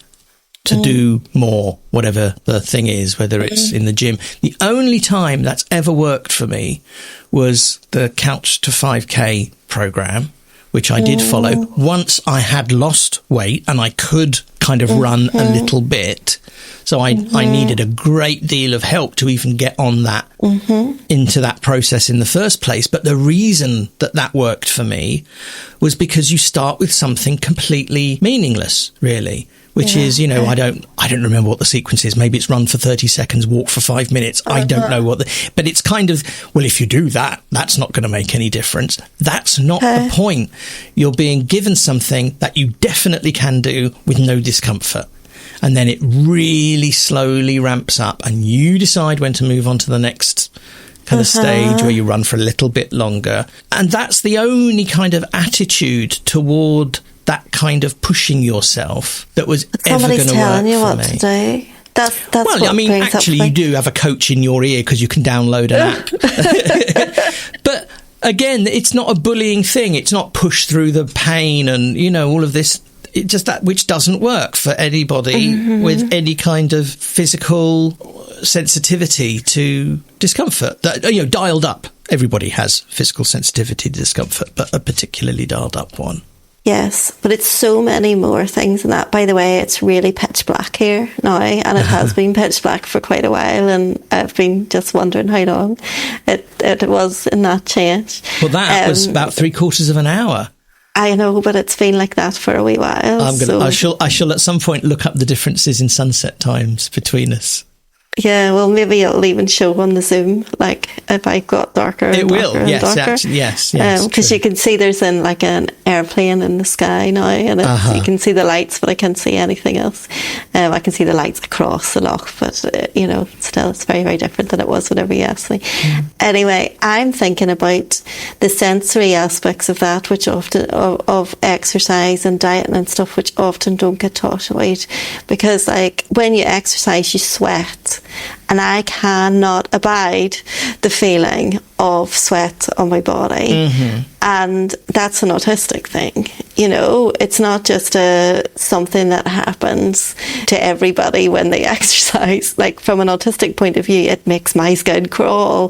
to do more, whatever the thing is, whether it's in the gym. The only time that's ever worked for me was the Couch to 5K program, which I did follow once I had lost weight and I could kind of run a little bit. So I needed a great deal of help to even get on that, into that process in the first place. But the reason that worked for me was because you start with something completely meaningless, really. Which is, you know, I don't remember what the sequence is. Maybe it's run for 30 seconds, walk for 5 minutes. I don't know but it's kind of, well, if you do that, that's not going to make any difference. That's not the point. You're being given something that you definitely can do with no discomfort. And then it really slowly ramps up and you decide when to move on to the next kind of stage where you run for a little bit longer. And that's the only kind of attitude toward that kind of pushing yourself that was ever going to work for me. Somebody's telling you what to do. That's well, what I mean, actually, you do have a coach in your ear because you can download an app. But again, it's not a bullying thing. It's not push through the pain and, you know, all of this. It's just that which doesn't work for anybody with any kind of physical sensitivity to discomfort. That, you know, dialed up. Everybody has physical sensitivity to discomfort, but a particularly dialed up one. Yes, but it's so many more things than that. By the way, it's really pitch black here now, and it has been pitch black for quite a while, and I've been just wondering how long it was in that change. Well, that was about 3/4 of an hour. I know, but it's been like that for a wee while. I shall at some point look up the differences in sunset times between us. Yeah, well, maybe it'll even show on the Zoom, like if I got darker and it will, darker yes, and darker. actually, yes. Because you can see there's like an airplane in the sky now, and you can see the lights, but I can't see anything else. I can see the lights across the loch, but still it's very, very different than it was whenever you asked me. Anyway, I'm thinking about the sensory aspects of that, which often of exercise and diet and stuff, which often don't get taught about, because like when you exercise you sweat, and I cannot abide the feeling of sweat on my body. And that's an autistic thing. It's not just something that happens to everybody when they exercise. Like from an autistic point of view, it makes my skin crawl,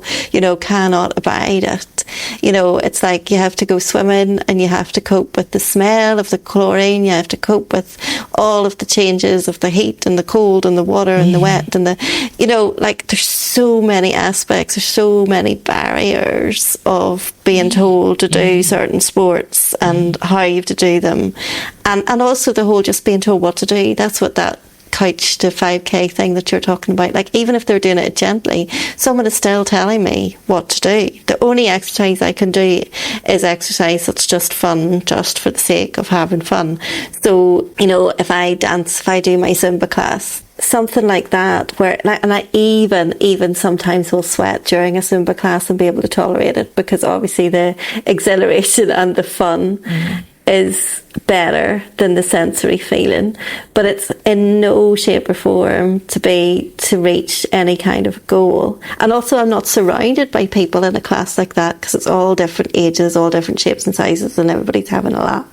cannot abide it. It's like you have to go swimming and you have to cope with the smell of the chlorine, you have to cope with all of the changes of the heat and the cold and the water and the wet and like there's so many aspects, there's so many barriers of being told to do certain sports and how you have to do them, and also the whole just being told what to do. That's what that couch to 5k thing that you're talking about, like even if they're doing it gently, someone is still telling me what to do. The only exercise I can do is exercise that's just fun, just for the sake of having fun. So if I dance, if I do my Zumba class, something like that, where and I even sometimes will sweat during a Zumba class and be able to tolerate it, because obviously the exhilaration and the fun is better than the sensory feeling, but it's in no shape or form to reach any kind of goal. And also I'm not surrounded by people in a class like that, because it's all different ages, all different shapes and sizes, and everybody's having a laugh.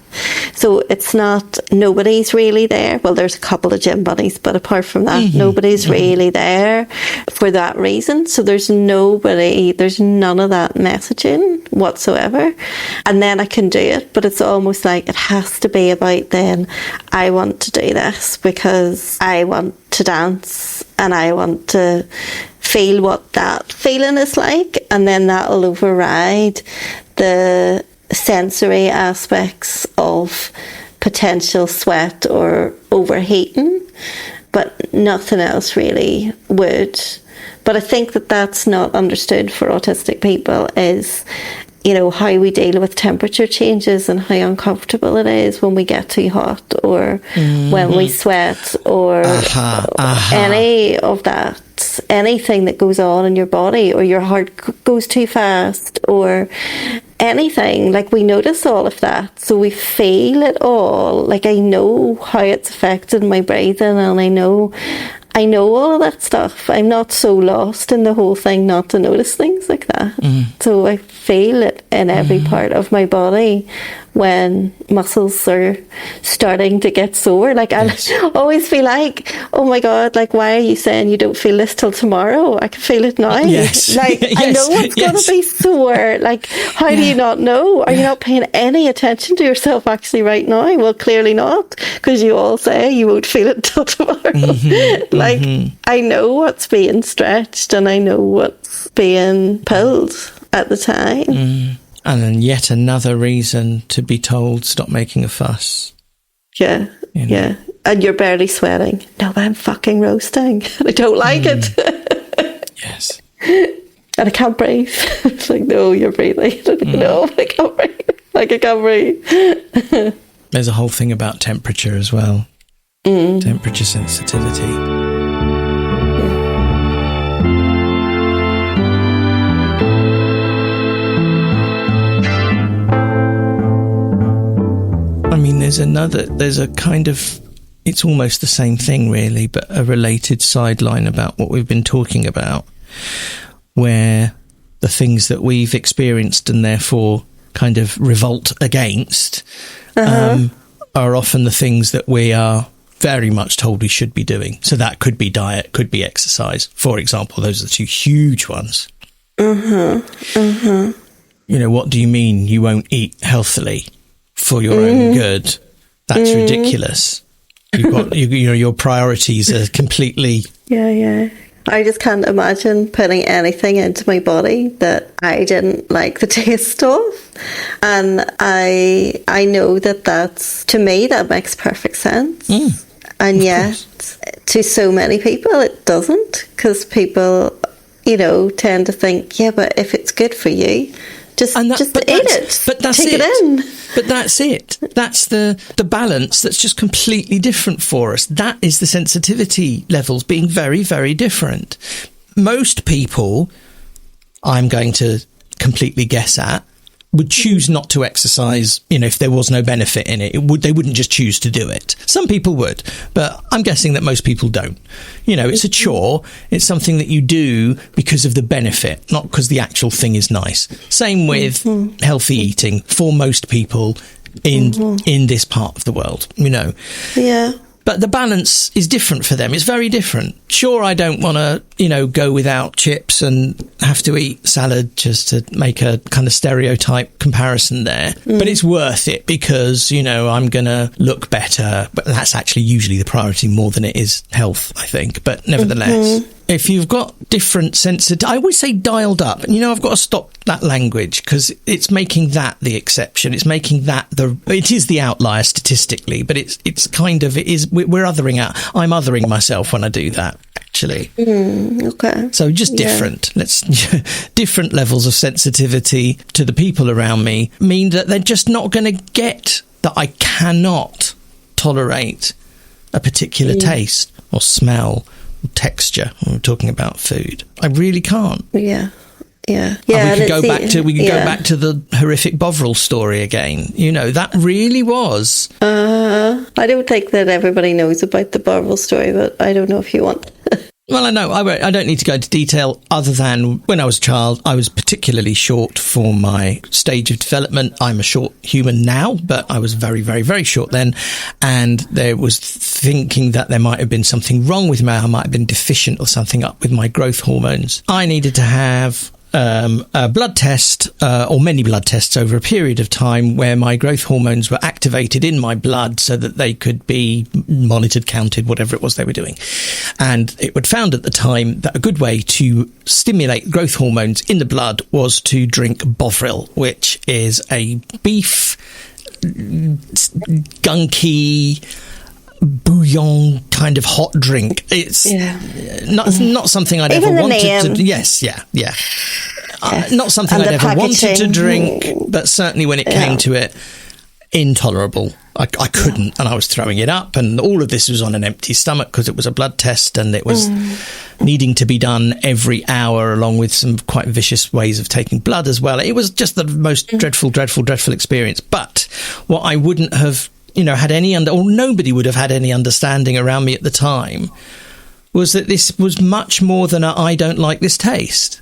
So it's not, nobody's really there. Well, there's a couple of gym buddies, but apart from that, nobody's really there for that reason. So there's none of that messaging whatsoever. And then I can do it, but it's almost like it has to be about then, I want to do this because I want to dance and I want to feel what that feeling is like, and then that'll override the sensory aspects of potential sweat or overheating, but nothing else really would. But I think that that's not understood for autistic people, is how we deal with temperature changes and how uncomfortable it is when we get too hot or when we sweat or any of that. Anything that goes on in your body, or your heart goes too fast, or anything, like we notice all of that, so we feel it all. Like I know how it's affected my breathing, and I know all of that stuff. I'm not so lost in the whole thing not to notice things like that. So I feel it in every part of my body when muscles are starting to get sore. Like I always feel like, oh my God, like why are you saying you don't feel this till tomorrow? I can feel it now. Yes. Like I know it's going to be sore. Like how do you not know? Are you not paying any attention to yourself actually right now? Well, clearly not, because you all say you won't feel it till tomorrow. Like I know what's being stretched and I know what's being pulled at the time. And then yet another reason to be told, stop making a fuss. Yeah. And you're barely sweating. No, but I'm fucking roasting. I don't like it. Yes. And I can't breathe. It's like, no, you're breathing. No, I can't breathe. Like I can't breathe. There's a whole thing about temperature as well. Temperature sensitivity. I mean, there's a kind of, it's almost the same thing really, but a related sideline about what we've been talking about, where the things that we've experienced and therefore kind of revolt against are often the things that we are very much told we should be doing. So that could be diet, could be exercise, for example. Those are the two huge ones. What do you mean you won't eat healthily for your own good? That's ridiculous. You've got your priorities are completely I just can't imagine putting anything into my body that I didn't like the taste of, and I know that's, to me, that makes perfect sense. And yet to so many people it doesn't, because people tend to think, yeah, but if it's good for you, just eat it. But that's Take it. it in. But that's it. That's the balance that's just completely different for us. That is the sensitivity levels being very, very different. Most people, I'm going to completely guess at, would choose not to exercise, if there was no benefit in it. They wouldn't just choose to do it. Some people would, but I'm guessing that most people don't. It's a chore. It's something that you do because of the benefit, not because the actual thing is nice. Same with healthy eating for most people in this part of the world, Yeah. But the balance is different for them. It's very different. Sure, I don't want to, go without chips and have to eat salad just to make a kind of stereotype comparison there. But it's worth it because, I'm going to look better. But that's actually usually the priority more than it is health, I think. But nevertheless, if you've got different I always say dialed up. And, I've got to stop that language because it's making that the exception. It's making that it is the outlier statistically, but we're othering out. I'm othering myself when I do that, actually. Okay. So just different. Different levels of sensitivity to the people around me mean that they're just not going to get that I cannot tolerate a particular taste or smell or texture when we're talking about food. I really can't. Yeah. Yeah. And we could go back to the horrific Bovril story again. That really was. I don't think that everybody knows about the Bovril story, but I don't know if you want. Well, I know. I don't need to go into detail other than when I was a child, I was particularly short for my stage of development. I'm a short human now, but I was very, very, very short then. And there was thinking that there might have been something wrong with me. I might have been deficient or something up with my growth hormones. I needed to have a blood test or many blood tests over a period of time where my growth hormones were activated in my blood so that they could be monitored, counted, whatever it was they were doing. And it was found at the time that a good way to stimulate growth hormones in the blood was to drink Bovril, which is a beef gunky bouillon kind of hot drink. It's not something I'd ever wanted to. Yes. Not something I'd ever wanted to drink, but certainly when it came to it, intolerable. I couldn't, and I was throwing it up, and all of this was on an empty stomach because it was a blood test, and it was needing to be done every hour, along with some quite vicious ways of taking blood as well. It was just the most dreadful experience. But what I wouldn't have had nobody would have had any understanding around me at the time was that this was much more than I don't like this taste.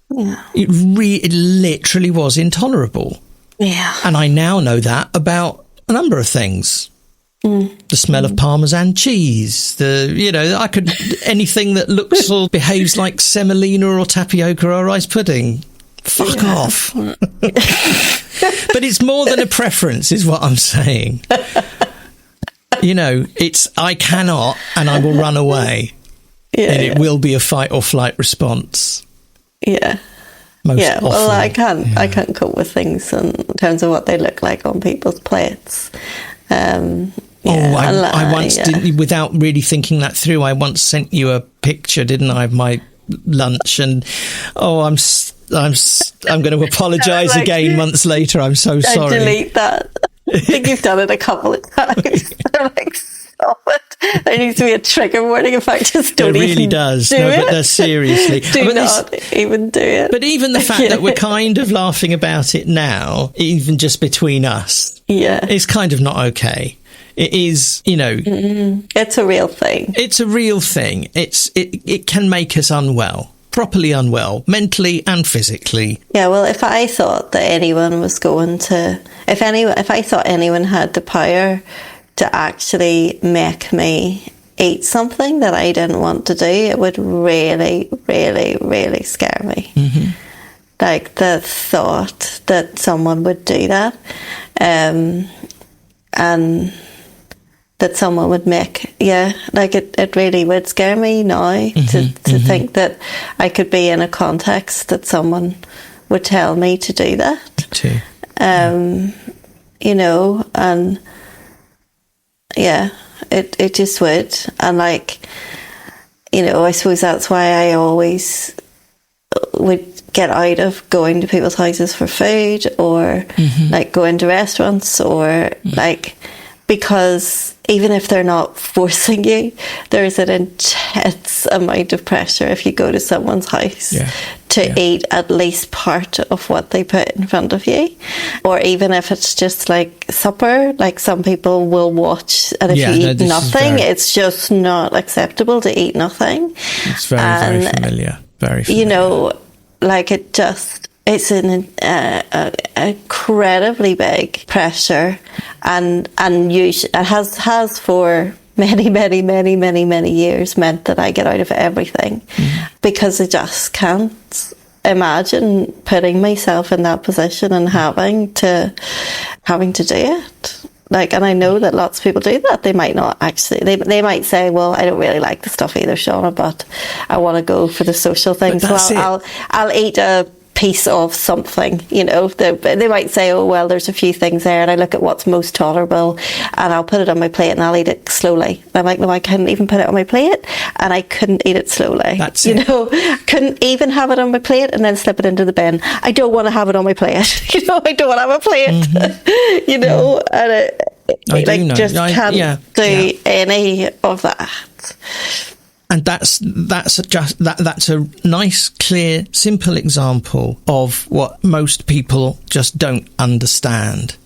Yeah. It literally was intolerable. Yeah. And I now know that about a number of things. The smell of Parmesan cheese, I could, anything that looks or behaves like semolina or tapioca or rice pudding. Fuck off. But it's more than a preference, is what I'm saying. I cannot, and I will run away. And it will be a fight or flight response. Yeah. Most often. Well, I can't cope with things in terms of what they look like on people's plates. I once didn't, without really thinking that through, I once sent you a picture, didn't I, of my lunch, and I'm going to apologise again months later. I'm so sorry. I delete that. I think you've done it a couple of times. I'm like, stop it. There needs to be a trigger warning if I just don't even do it. It really does. But seriously. do not even do it. But even the fact that we're kind of laughing about it now, even just between us, is kind of not okay. It is, It's a real thing. It's a real thing. It can make us unwell. Properly unwell, mentally and physically. Yeah, well, if I thought that anyone was going to, if I thought anyone had the power to actually make me eat something that I didn't want to do, it would really, really, really scare me. Mm-hmm. Like the thought that someone would do that, and that someone would make, it really would scare me now to think that I could be in a context that someone would tell me to do that. Too. It just would. And I suppose that's why I always would get out of going to people's houses for food, or like going to restaurants, or like, because even if they're not forcing you, there's an intense amount of pressure if you go to someone's house to eat at least part of what they put in front of you. Or even if it's just like supper, like some people will watch, and if you eat nothing, it's just not acceptable to eat nothing. It's very familiar. Very familiar. You know, like it's an incredibly big pressure, and usually it has for many years meant that I get out of everything, because I just can't imagine putting myself in that position and having to do it. Like, and I know that lots of people do that. They might not actually. They might say, "Well, I don't really like the stuff either, Shauna, but I want to go for the social things. So I'll eat a piece of something." You know, they might say, "Oh, well, there's a few things there, and I look at what's most tolerable, and I'll put it on my plate, and I'll eat it slowly." And I'm like, "No, I couldn't even put it on my plate, and I couldn't eat it slowly. You know, couldn't even have it on my plate and then slip it into the bin. I don't want to have it on my plate. You know, I don't want to have a plate. You know, and just can't do any of that." And that's a nice, clear, simple example of what most people just don't understand.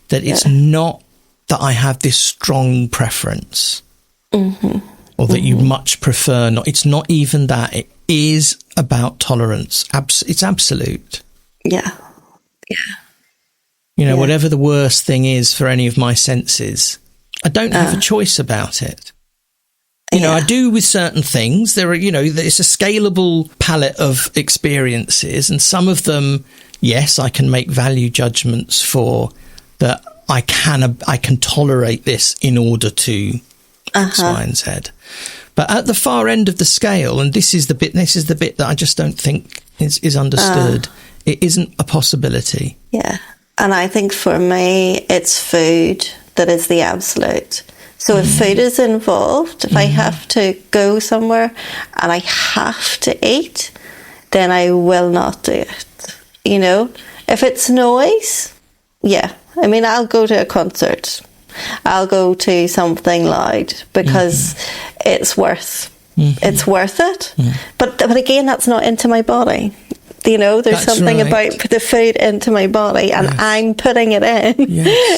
That it's not that I have this strong preference, or that you much prefer not. It's not even that. It is about tolerance. It's absolute. Yeah. You know, whatever the worst thing is for any of my senses, I don't have a choice about it. You know, I do with certain things. There are, you know, it's a scalable palette of experiences, and some of them, yes, I can make value judgments for that. I can tolerate this in order to X, Y, and Z. But at the far end of the scale, and this is the bit that I just don't think is understood. It isn't a possibility. Yeah, and I think for me, it's food that is the absolute. So if food is involved, if I have to go somewhere and I have to eat, then I will not do it. You know, if it's noise, I mean, I'll go to a concert. I'll go to something loud because it's worth it. But again, that's not into my body. You know, there's something about the food into my body, and I'm putting it in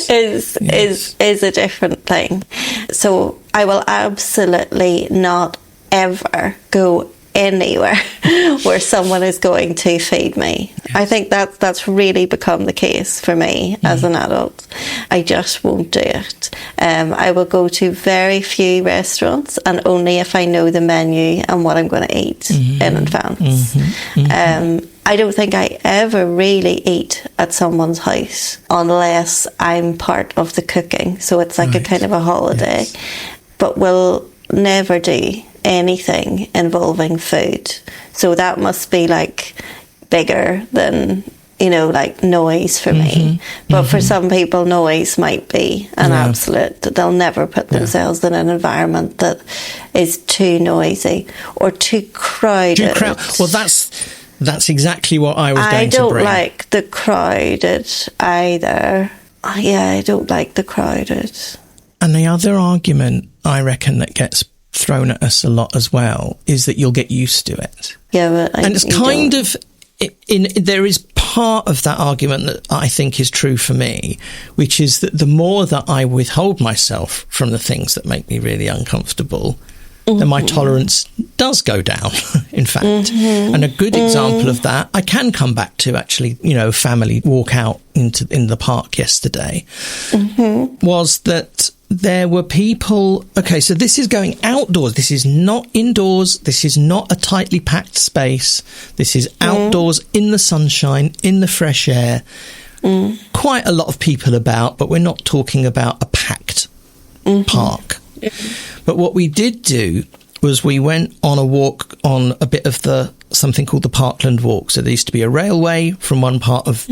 is a different thing. So I will absolutely not ever go anywhere where someone is going to feed me. I think that's really become the case for me as an adult. I just won't do it. I will go to very few restaurants, and only if I know the menu and what I'm going to eat in advance. I don't think I ever really eat at someone's house unless I'm part of the cooking. So it's like a kind of a holiday. But we'll never do anything involving food. So that must be like bigger than, you know, like noise for me. But for some people, noise might be an absolute. They'll never put themselves in an environment that is too noisy or too crowded. Well, that's exactly what I was going to bring. I don't like the crowded either. I don't like the crowded. And the other argument, I reckon, that gets thrown at us a lot as well is that you'll get used to it. Yeah, but and it's kind of there is part of that argument that I think is true for me, which is that the more that I withhold myself from the things that make me really uncomfortable, then my tolerance does go down, in fact. And a good example of that, I can come back to actually, you know, family walk out in the park yesterday, was that there were people, okay, so this is going outdoors. This is not indoors. This is not a tightly packed space. This is outdoors in the sunshine, in the fresh air. Quite a lot of people about, but we're not talking about a packed park. But what we did do was we went on a walk on a bit of something called the Parkland Walk. So there used to be a railway from one part of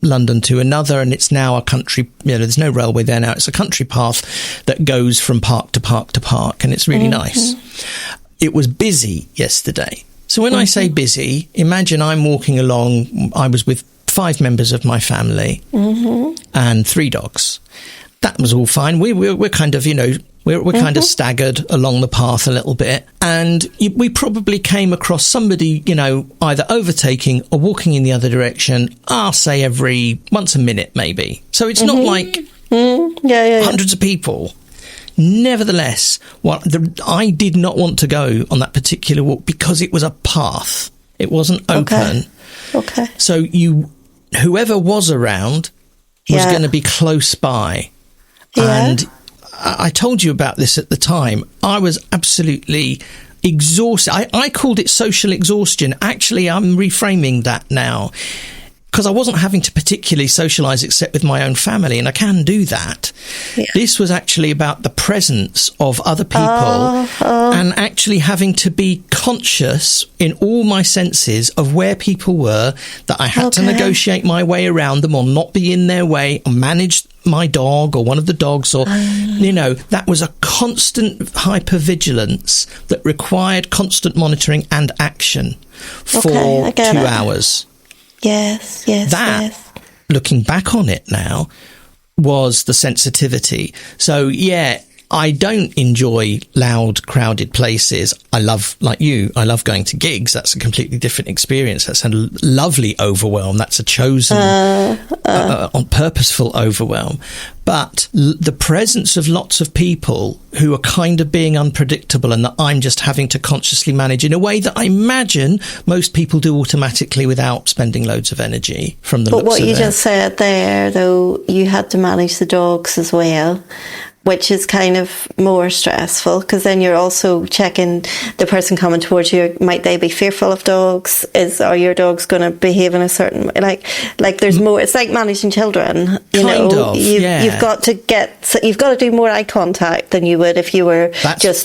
London to another, and it's now a country, you know, there's no railway there now. It's a country path that goes from park to park to park, and it's really nice. It was busy yesterday. So when I say busy, imagine I'm walking along. I was with 5 members of my family and 3 dogs. That was all fine. We're kind of, we're kind of staggered along the path a little bit. And we probably came across somebody, either overtaking or walking in the other direction, I'll say once a minute, maybe. So it's not like hundreds of people. Nevertheless, I did not want to go on that particular walk because it was a path. It wasn't open. Okay. So whoever was around was going to be close by. Yeah. And I told you about this at the time. I was absolutely exhausted. I called it social exhaustion. Actually, I'm reframing that now, because I wasn't having to particularly socialise except with my own family, and I can do that. Yeah. This was actually about the presence of other people and actually having to be conscious in all my senses of where people were, that I had to negotiate my way around them or not be in their way, or manage my dog or one of the dogs, or that was a constant hypervigilance that required constant monitoring and action for 2 hours. Yes. Looking back on it now, was the sensitivity. So I don't enjoy loud, crowded places. I love going to gigs. That's a completely different experience. That's a lovely overwhelm. That's a chosen, purposeful overwhelm. But the presence of lots of people who are kind of being unpredictable, and that I'm just having to consciously manage in a way that I imagine most people do automatically without spending loads of energy from the looks of it. But what you just said there, though, you had to manage the dogs as well, which is kind of more stressful, because then you're also checking the person coming towards you. Might they be fearful of dogs? Are your dogs going to behave in a certain way? Like there's more. It's like managing children. You've got to do more eye contact than you would if you were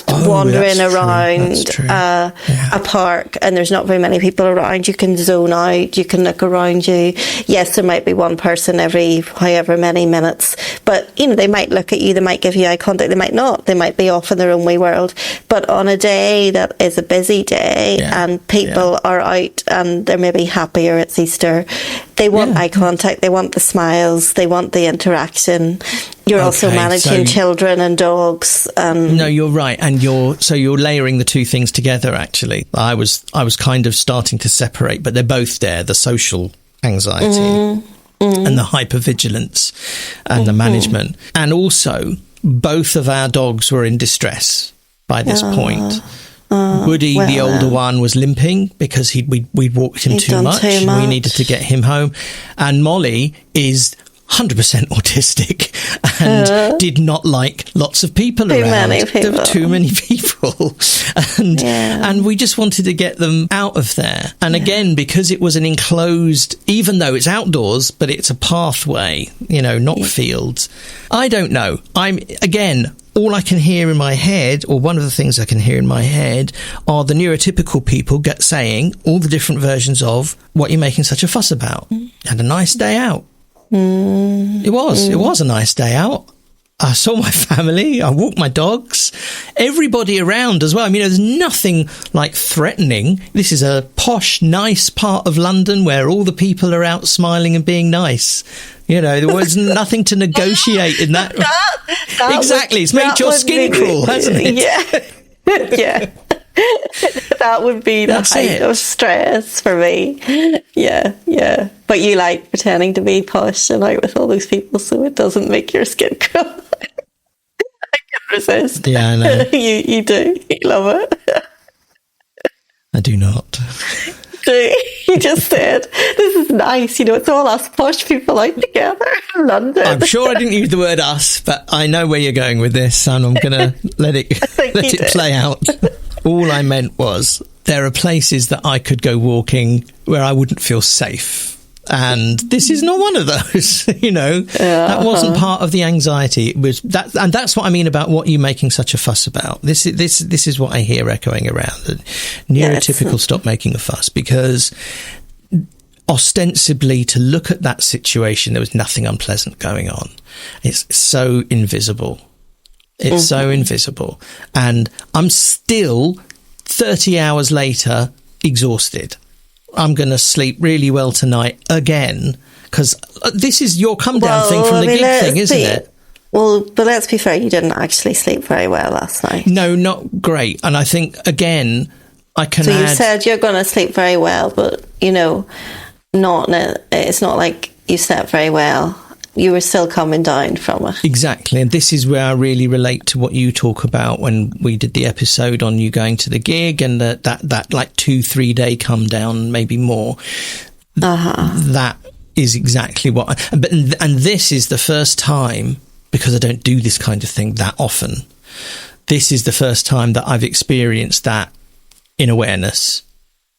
wandering around a park and there's not very many people around. You can zone out. You can look around you. Yes, there might be one person every however many minutes, but they might look at you. They might give you eye contact, they might not, they might be off in their own wee world. But on a day that is a busy day and people are out and they're maybe happier, it's Easter, they want eye contact, they want the smiles, they want the interaction. You're also managing children and dogs. No, you're right, and you're layering the two things together. Actually, I was kind of starting to separate, but they're both there: the social anxiety and the hypervigilance and the management, and also both of our dogs were in distress by this point. Woody, the older one, was limping because we'd walked him too much. We needed to get him home. And Molly is 100% autistic and did not like lots of people around. There were too many people. And we just wanted to get them out of there. And again, because it was an enclosed, even though it's outdoors, but it's a pathway, not fields. I don't know. All I can hear in my head, or one of the things I can hear in my head, are the neurotypical people saying all the different versions of what you're making such a fuss about. Had a nice day out. It was a nice day out. I saw my family, I walked my dogs, everybody around as well. I mean, there's nothing like threatening. This is a posh, nice part of London where all the people are out smiling and being nice. There was nothing to negotiate in that. Exactly. It's made your skin crawl, hasn't it? Yeah. That would be the height of stress for me. Yeah. But you like pretending to be posh and out with all those people, so it doesn't make your skin crawl. I can resist. Yeah, I know. You do. You love it. I do not. You just said, this is nice, it's all us posh people out together in London. I'm sure I didn't use the word us, but I know where you're going with this, and I'm going to let it play out. All I meant was there are places that I could go walking where I wouldn't feel safe. And this is not one of those, That wasn't part of the anxiety. It was that, and that's what I mean about what you're making such a fuss about. This is what I hear echoing around. The neurotypical stop making a fuss, because ostensibly, to look at that situation, there was nothing unpleasant going on. It's so invisible. It's so invisible. And I'm still 30 hours later exhausted. I'm going to sleep really well tonight again, because this is your come down thing from the gig thing, isn't it? Well, but let's be fair, you didn't actually sleep very well last night. No, not great. And I think, again, I can you said you're going to sleep very well, but, you know, it's not like you slept very well. You were still coming down from it. Exactly. And this is where I really relate to what you talk about when we did the episode on you going to the gig and that like 2-3 day come down, maybe more. That is exactly what and this is the first time, because I don't do this kind of thing that often, this is the first time that I've experienced that in awareness,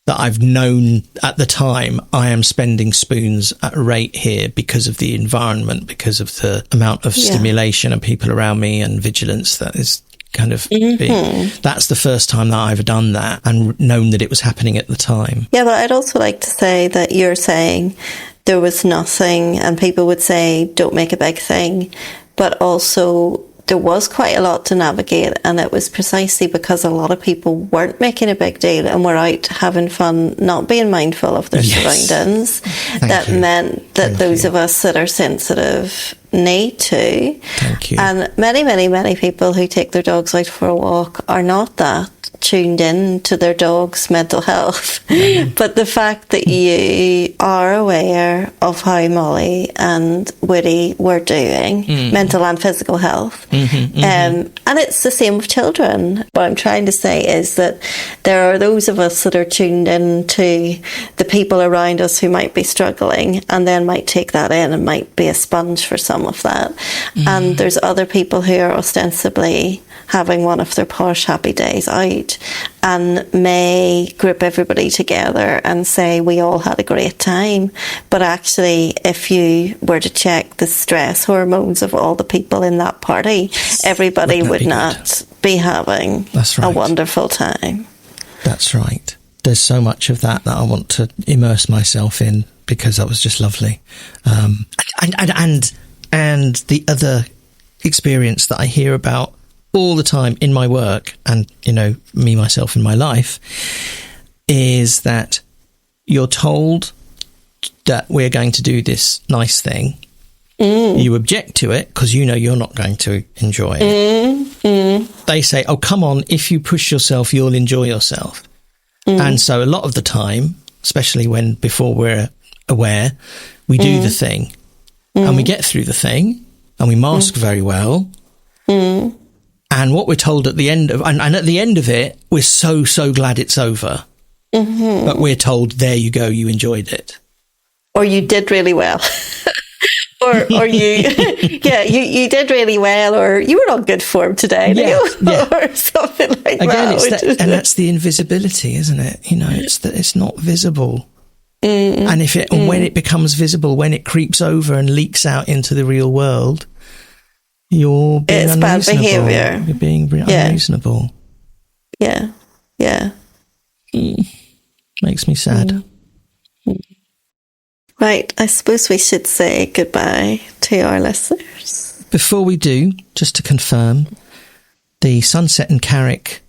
that I've known at the time I am spending spoons at a rate here because of the environment, because of the amount of stimulation and people around me and vigilance that is kind of being. That's the first time that I've done that and known that it was happening at the time. Yeah, but I'd also like to say that you're saying there was nothing, and people would say don't make a big thing, but also there was quite a lot to navigate, and it was precisely because a lot of people weren't making a big deal and were out having fun, not being mindful of their surroundings. That meant that those of us that are sensitive need to. Thank you. And many, many, many people who take their dogs out for a walk are not that tuned in to their dog's mental health. But the fact that you are aware of how Molly and Woody were doing, mental and physical health, and it's the same with children. What I'm trying to say is that there are those of us that are tuned in to the people around us who might be struggling and then might take that in and might be a sponge for some of that. And there's other people who are ostensibly having one of their posh happy days out and may group everybody together and say we all had a great time, but actually if you were to check the stress hormones of all the people in that party, everybody would not be having a wonderful time. That's right. There's so much of that I want to immerse myself in, because that was just lovely. And the other experience that I hear about all the time in my work and, you know, me, myself in my life, is that you're told that we're going to do this nice thing. You object to it because you know you're not going to enjoy it. They say, oh, come on, if you push yourself, you'll enjoy yourself. And so a lot of the time, especially before we're aware, we do the thing and we get through the thing and we mask very well. And what we're told at the end of, and at the end of it, we're so glad it's over. But we're told, there you go, you enjoyed it. Or you did really well. or you, you did really well, or you were on good form today, or something like that. And that's the invisibility, isn't it? You know, it's not visible. And when it becomes visible, when it creeps over and leaks out into the real world, you're being unreasonable. Bad behaviour. You're being unreasonable. Yeah. Makes me sad. Right, I suppose we should say goodbye to our listeners. Before we do, just to confirm, the sunset in Carrick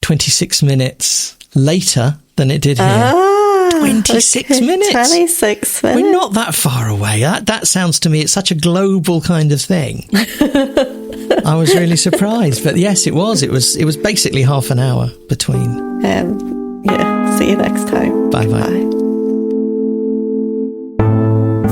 26 minutes later than it did here. 26 minutes. 26 minutes. We're not that far away. That sounds to me, it's such a global kind of thing. I was really surprised, but yes, it was. It was basically half an hour between. See you next time. Bye.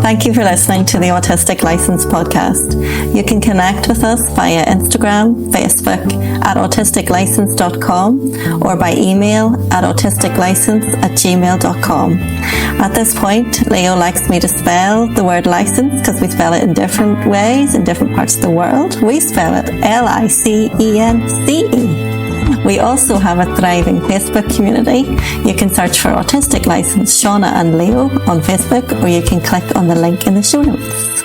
Thank you for listening to the Autistic License podcast. You can connect with us via Instagram, Facebook at autisticlicense.com or by email at autisticlicense@gmail.com. At this point, Leo likes me to spell the word license because we spell it in different ways in different parts of the world. We spell it LICENCE. We also have a thriving Facebook community. You can search for Autistic License Shauna and Leo on Facebook, or you can click on the link in the show notes.